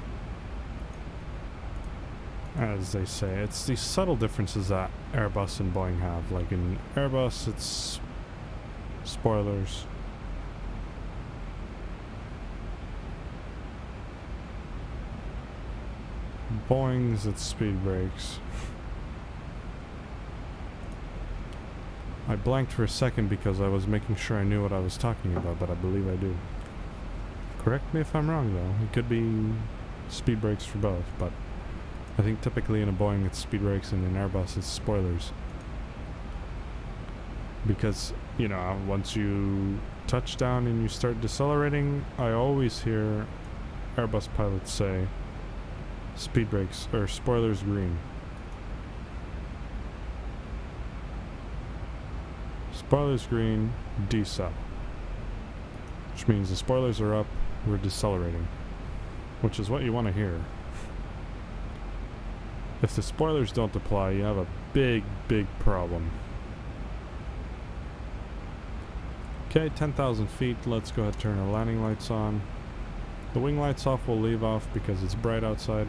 As they say, it's these subtle differences that Airbus and Boeing have. Like in Airbus, it's spoilers. Boeing's, it's speed brakes. I blanked for a second because I was making sure I knew what I was talking about, but I believe I do. Correct me if I'm wrong though. It could be speed brakes for both, but I think typically in a Boeing it's speed brakes and in Airbus it's spoilers. Because, you know, once you touch down and you start decelerating, I always hear Airbus pilots say speed brakes or spoilers green. Spoilers green, decel. Which means the spoilers are up, we're decelerating. Which is what you want to hear. If the spoilers don't apply, you have a big, big problem. Okay, 10,000 feet, let's go ahead and turn our landing lights on. The wing lights off, we'll leave off because it's bright outside.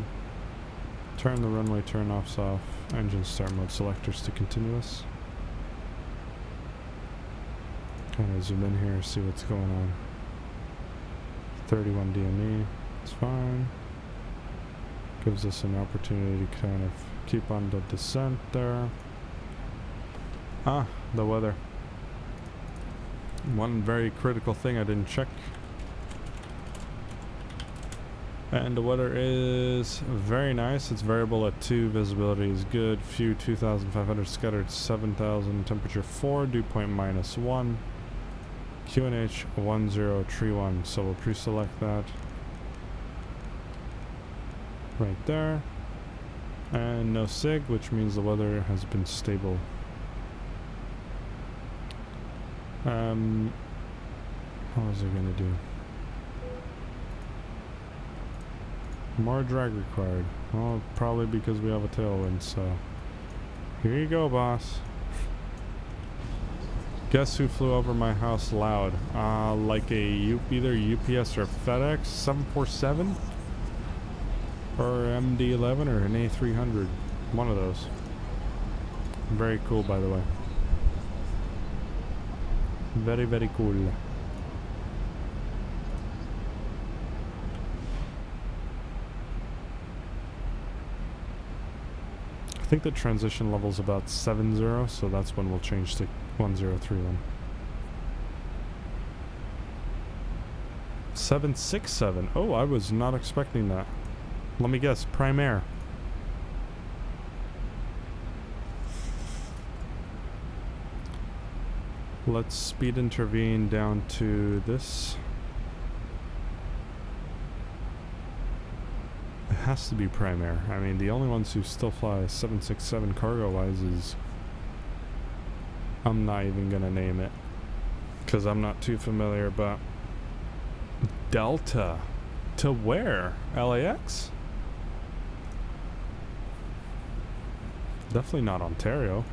Turn the runway turn-offs off. Engine start mode selectors to continuous. Kind of zoom in here, see what's going on. 31 DME, it's fine. Gives us an opportunity to kind of keep on the descent there. Ah, the weather. One very critical thing I didn't check. And the weather is very nice. It's variable at 2, visibility is good. Few 2,500, scattered 7,000, temperature 4, dew point -1. QNH 1031, so we'll pre-select that. Right there. And no SIG, which means the weather has been stable. How is it gonna do? More drag required. Well, probably because we have a tailwind, so here you go, boss. Guess who flew over my house loud? Like either UPS or FedEx 747? Or MD-11 or an A300. One of those. Very cool, by the way. Very, very cool. I think the transition level's about 7-0, so that's when we'll change to 1031. 767. Oh, I was not expecting that. Let me guess, Prime Air. Let's speed intervene down to this. It has to be Prime Air. I mean, the only ones who still fly 767 cargo-wise is... I'm not even gonna name it, because I'm not too familiar, but... Delta. To where? LAX? Definitely not Ontario.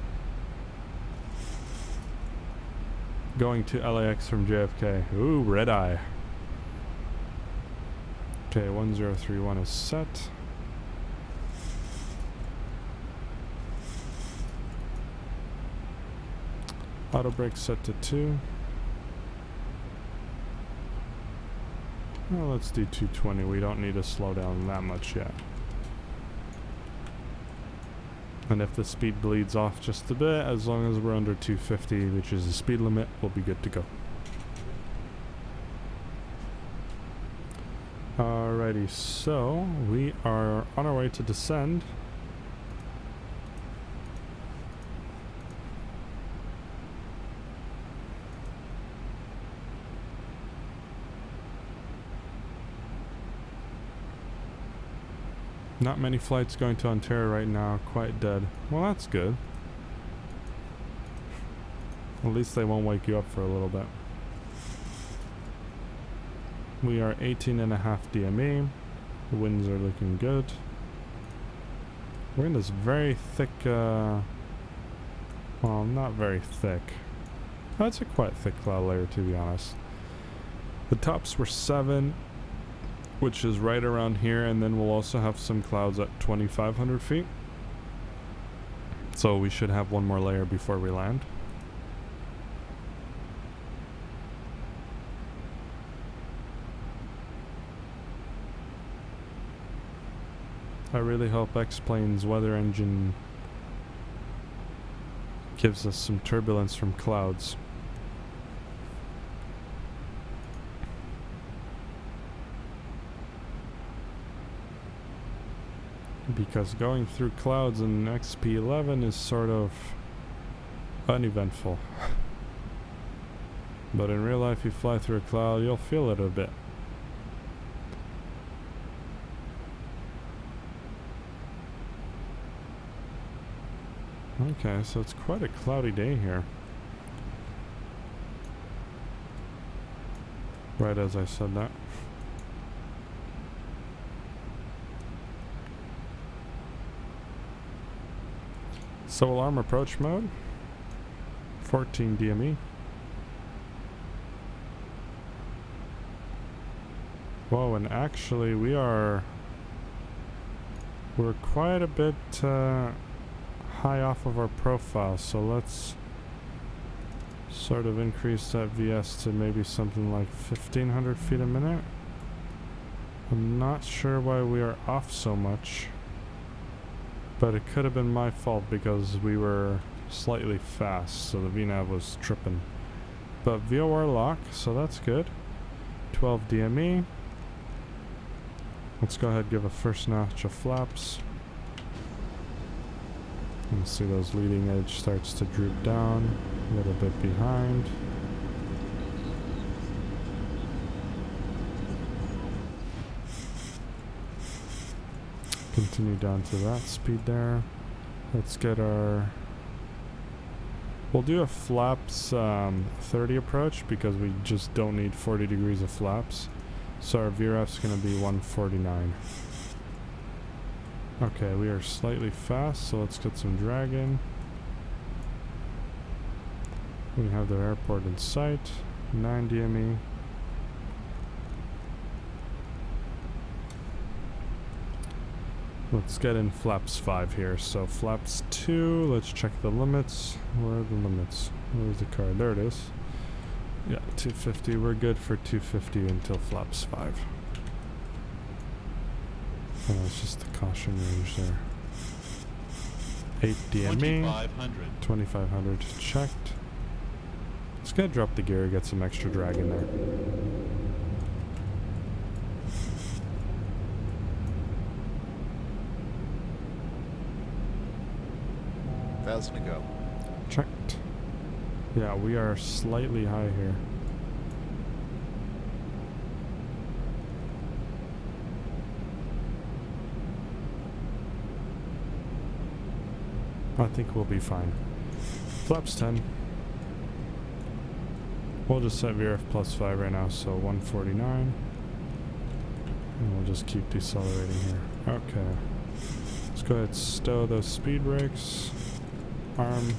Going to LAX from JFK. Ooh, red eye. Okay, 1031 is set. Auto brake set to 2. Well, let's do 220. We don't need to slow down that much yet. And if the speed bleeds off just a bit, as long as we're under 250, which is the speed limit, we'll be good to go. Alrighty, so we are on our way to descend. Not many flights going to Ontario right now, quite dead. Well, that's good. At least they won't wake you up for a little bit. We are 18.5 DME. The winds are looking good. We're in this very thick, well, not very thick. That's a quite thick cloud layer, to be honest. The tops were 7, which is right around here, and then we'll also have some clouds at 2,500 feet. So we should have one more layer before we land. I really hope X-Plane's weather engine gives us some turbulence from clouds. Because going through clouds in XP11 is sort of uneventful. But in real life, you fly through a cloud, you'll feel it a bit. Okay, so it's quite a cloudy day here. Right as I said that. So alarm approach mode. 14 DME. Whoa, and actually we're quite a bit high off of our profile, so let's sort of increase that VS to maybe something like 1,500 feet a minute. I'm not sure why we are off so much, but it could have been my fault because we were slightly fast, so the VNAV was tripping. But VOR lock, so that's good. 12 DME. Let's go ahead and give a first notch of flaps. You can see those leading edge starts to droop down, a little bit behind. Continue down to that speed there. Let's get our... We'll do a flaps 30 approach because we just don't need 40 degrees of flaps. So our VRF's going to be 149. Okay, we are slightly fast, so let's get some drag in. We have the airport in sight. 9 DME. Let's get in flaps 5 here. So flaps 2, let's check the limits. Where are the limits? Where's the car? There it is. Yeah, 250. We're good for 250 until flaps 5. Oh, it's just the caution range there. 8 DME. 2,500 checked. Let's go drop the gear, get some extra drag in there. Thousand to go. Checked. Yeah, we are slightly high here. I think we'll be fine. Flaps 10. We'll just set VRF plus 5 right now, so 149. And we'll just keep decelerating here. Okay. Let's go ahead and stow those speed brakes. Arm.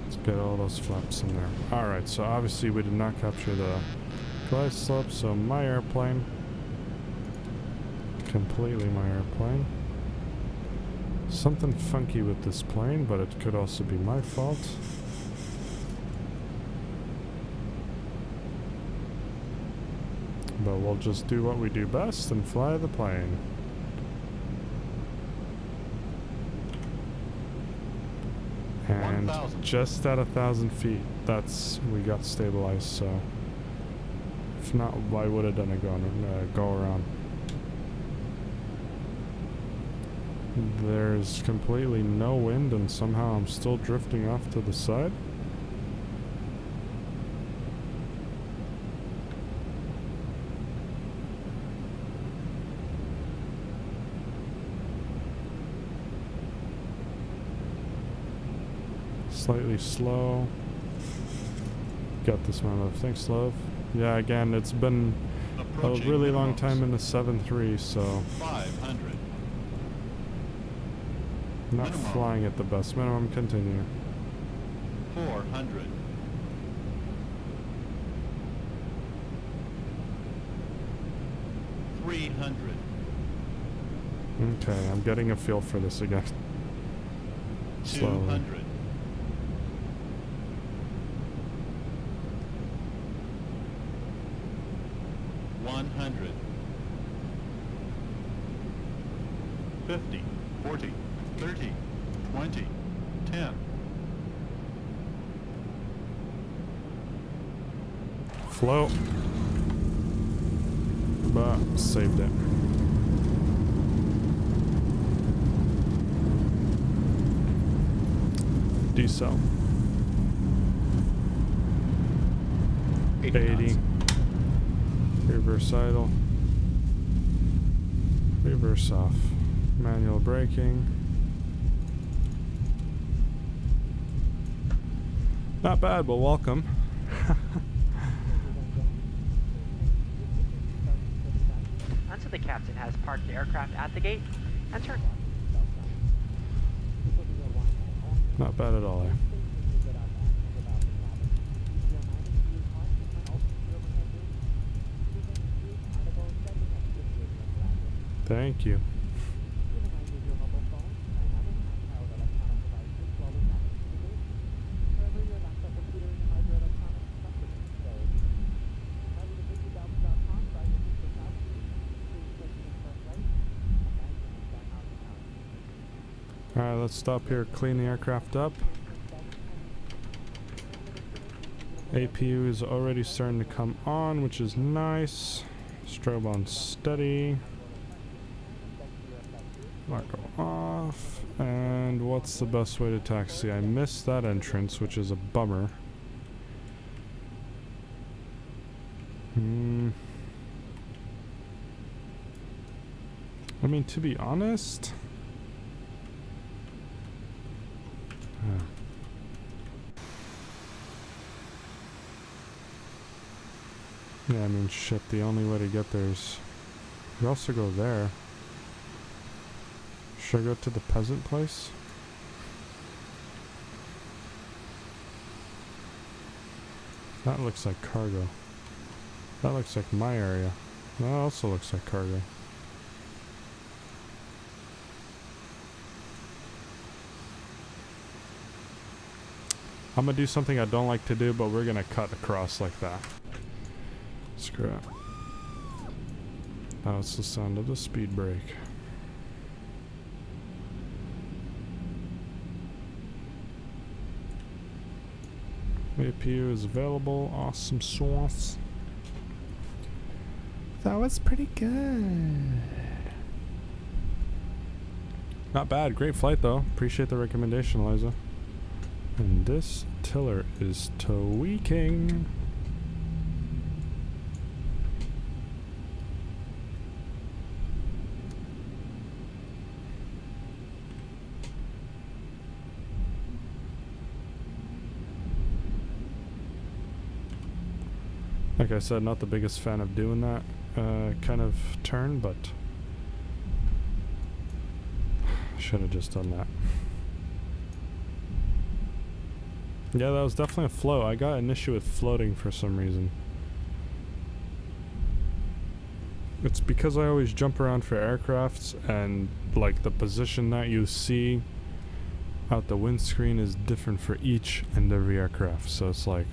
Let's get all those flaps in there. Alright, so obviously we did not capture the glide slope, so my airplane. Completely my airplane. Something funky with this plane, but it could also be my fault. But we'll just do what we do best and fly the plane. And just at 1,000 feet, we got stabilized, so if not, I would have done a go around. There's completely no wind and somehow I'm still drifting off to the side. Slightly slow. Got this one up. Thanks, love. Yeah, again, it's been a really long time in the 7.3, so 500. Not Minimum. flying at the best. Minimum, continue. 400. 300. Okay, I'm getting a feel for this again. Slowly. 200. 100. 50, 40, 30, 20, 10. Float. But saved it. Decel. 80. Reverse idle. Reverse off. Manual braking. Not bad, but welcome. Until the captain has parked the aircraft at the gate, enter. Not bad at all, eh? Thank you. Alright, let's stop here, clean the aircraft up. APU is already starting to come on, which is nice. Strobe on steady. Marco off. And what's the best way to taxi? I missed that entrance, which is a bummer. I mean, to be honest... Yeah, I mean, shit, the only way to get there is... You also go there. Should I go to the peasant place? That looks like cargo. That looks like my area. That also looks like cargo. I'm gonna do something I don't like to do, but we're gonna cut across like that. Screw it. Now it's the sound of the speed brake. APU is available. Awesome sauce. That was pretty good. Not bad. Great flight though. Appreciate the recommendation, Liza. And this tiller is tweaking. Like I said, not the biggest fan of doing that kind of turn, but should have just done that. Yeah, that was definitely a float. I got an issue with floating for some reason. It's because I always jump around for aircrafts, and like the position that you see out the windscreen is different for each and every aircraft. So it's like,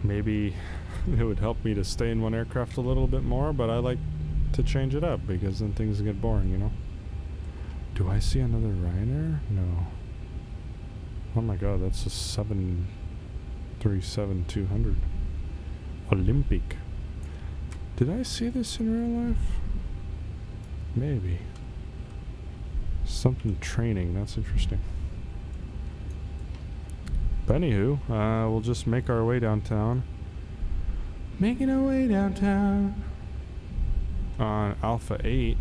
maybe it would help me to stay in one aircraft a little bit more, but I like to change it up because then things get boring, you know? Do I see another Ryanair? No. Oh my god, that's a 737-200 Olympic. Did I see this in real life? Maybe. Something training, that's interesting. But anywho, we'll just make our way downtown. Making our way downtown on Alpha 8.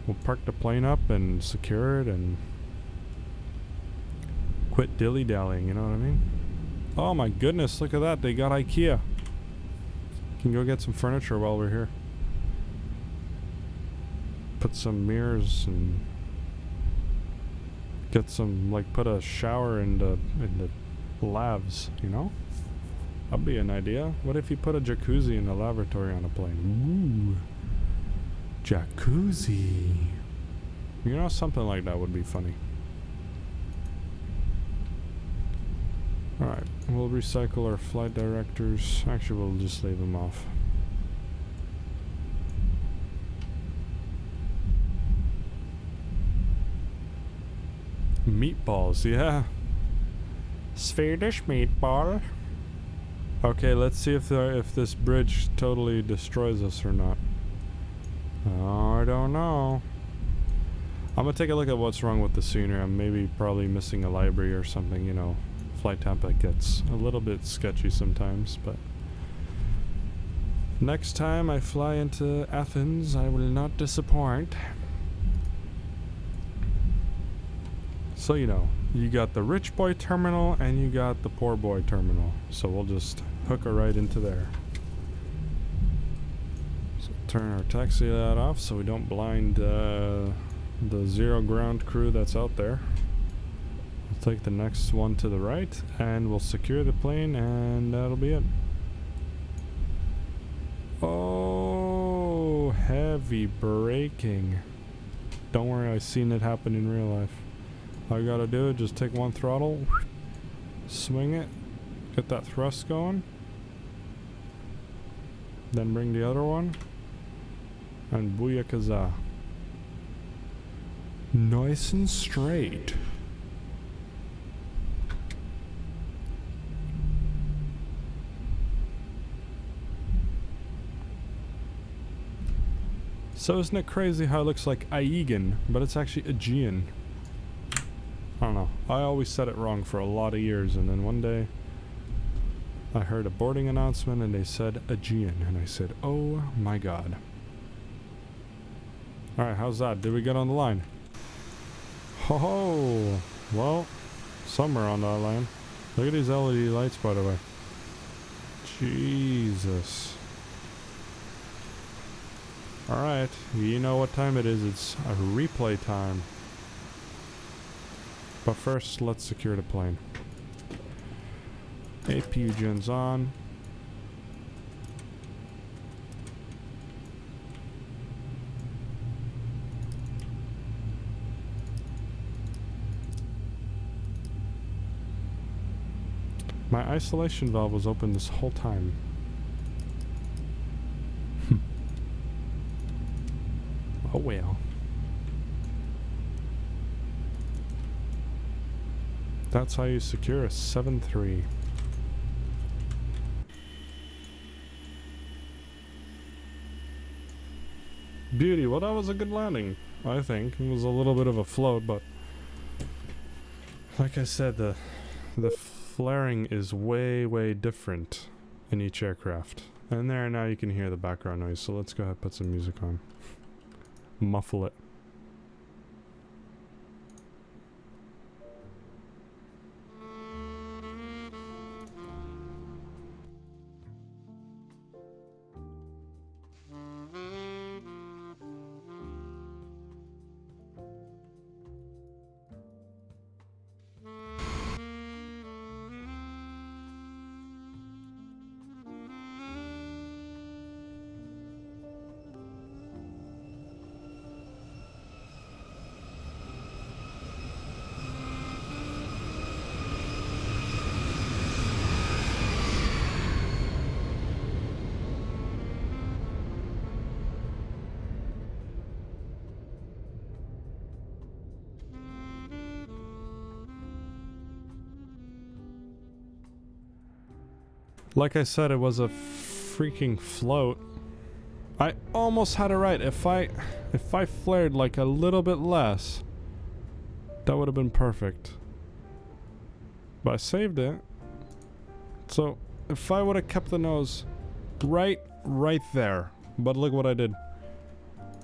We'll park the plane up and secure it and quit dilly-dallying, you know what I mean? Oh my goodness, look at that, they got IKEA. Can go get some furniture while we're here. Put put some mirrors and get some, like, put a shower in the lavs, you know? That'd be an idea. What if you put a jacuzzi in the lavatory on a plane? Ooh. Jacuzzi. You know, something like that would be funny. Alright, we'll recycle our flight directors. Actually, we'll just leave them off. Meatballs, yeah. Swedish meatball. Okay, let's see if this bridge totally destroys us or not. Oh, I don't know. I'm gonna take a look at what's wrong with the scenery. I'm maybe probably missing a library or something, you know. Flight template gets a little bit sketchy sometimes, but next time I fly into Athens, I will not disappoint. So, you know, you got the rich boy terminal and you got the poor boy terminal. So we'll just hook her right into there. So turn our taxi light off so we don't blind the zero ground crew that's out there. We'll take the next one to the right and we'll secure the plane and that'll be it. Oh, heavy braking. Don't worry, I've seen it happen in real life. All you gotta do is just take one throttle, swing it, get that thrust going, then bring the other one, and booyakazaa. Nice and straight. So isn't it crazy how it looks like Aegean, but it's actually Aegean? I don't know. I always said it wrong for a lot of years, and then one day I heard a boarding announcement and they said Aegean, and I said, oh my god. Alright, how's that? Did we get on the line? Ho ho! Well, somewhere on that line. Look at these LED lights, by the way. Jesus. Alright, you know what time it is. It's a replay time. But first, let's secure the plane. APU gens on. My isolation valve was open this whole time. Oh well. That's how you secure a 7-3. Beauty, well that was a good landing, I think. It was a little bit of a float, but like I said, the flaring is way different in each aircraft. And there now you can hear the background noise, so let's go ahead and put some music on. Muffle it. Like I said, it was a freaking float. I almost had it right. If I flared like a little bit less, that would have been perfect. But I saved it. So if I would have kept the nose right there. But look what I did.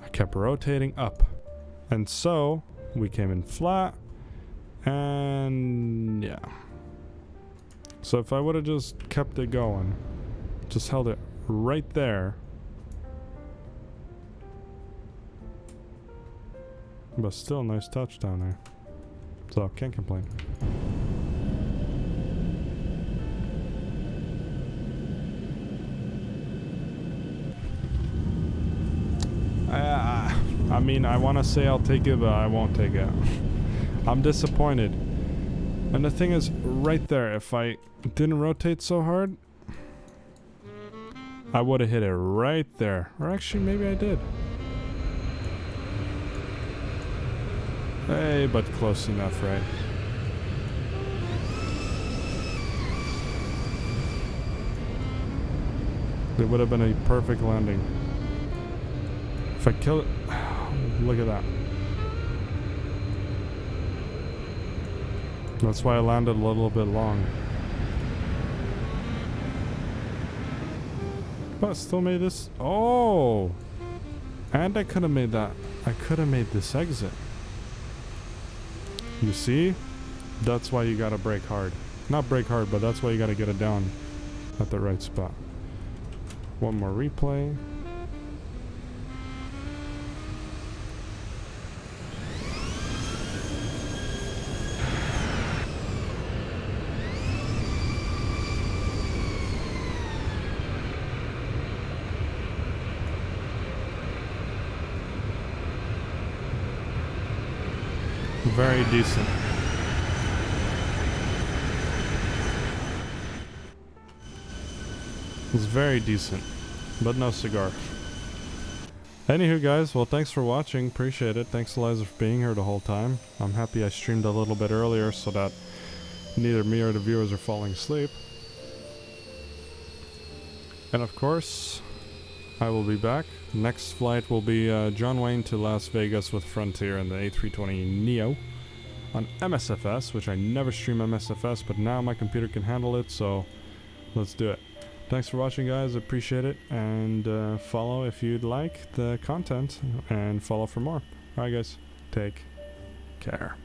I kept rotating up. And so we came in flat. And yeah. So if I would have just kept it going, just held it right there, But still, nice touchdown there. So, can't complain. I mean, I want to say I'll take it, but I won't take it. I'm disappointed. And the thing is, right there, if I didn't rotate so hard, I would have hit it right there. Or actually, maybe I did. Hey, but close enough, right? It would have been a perfect landing. If I kill it... Look at that. That's why I landed a little bit long. But I still made this... Oh! And I could have made that. I could have made this exit. You see? That's why you gotta brake hard. Not brake hard, but that's why you gotta get it down at the right spot. One more replay. Very decent. It's very decent, but no cigar. Anywho guys, well thanks for watching, appreciate it. Thanks Eliza for being here the whole time. I'm happy I streamed a little bit earlier so that neither me or the viewers are falling asleep. And of course, I will be back. Next flight will be John Wayne to Las Vegas with Frontier and the A320neo on MSFS, which I never stream MSFS, but now my computer can handle it, so let's do it. Thanks for watching guys, appreciate it, and follow if you'd like the content, and follow for more. Alright guys, take care.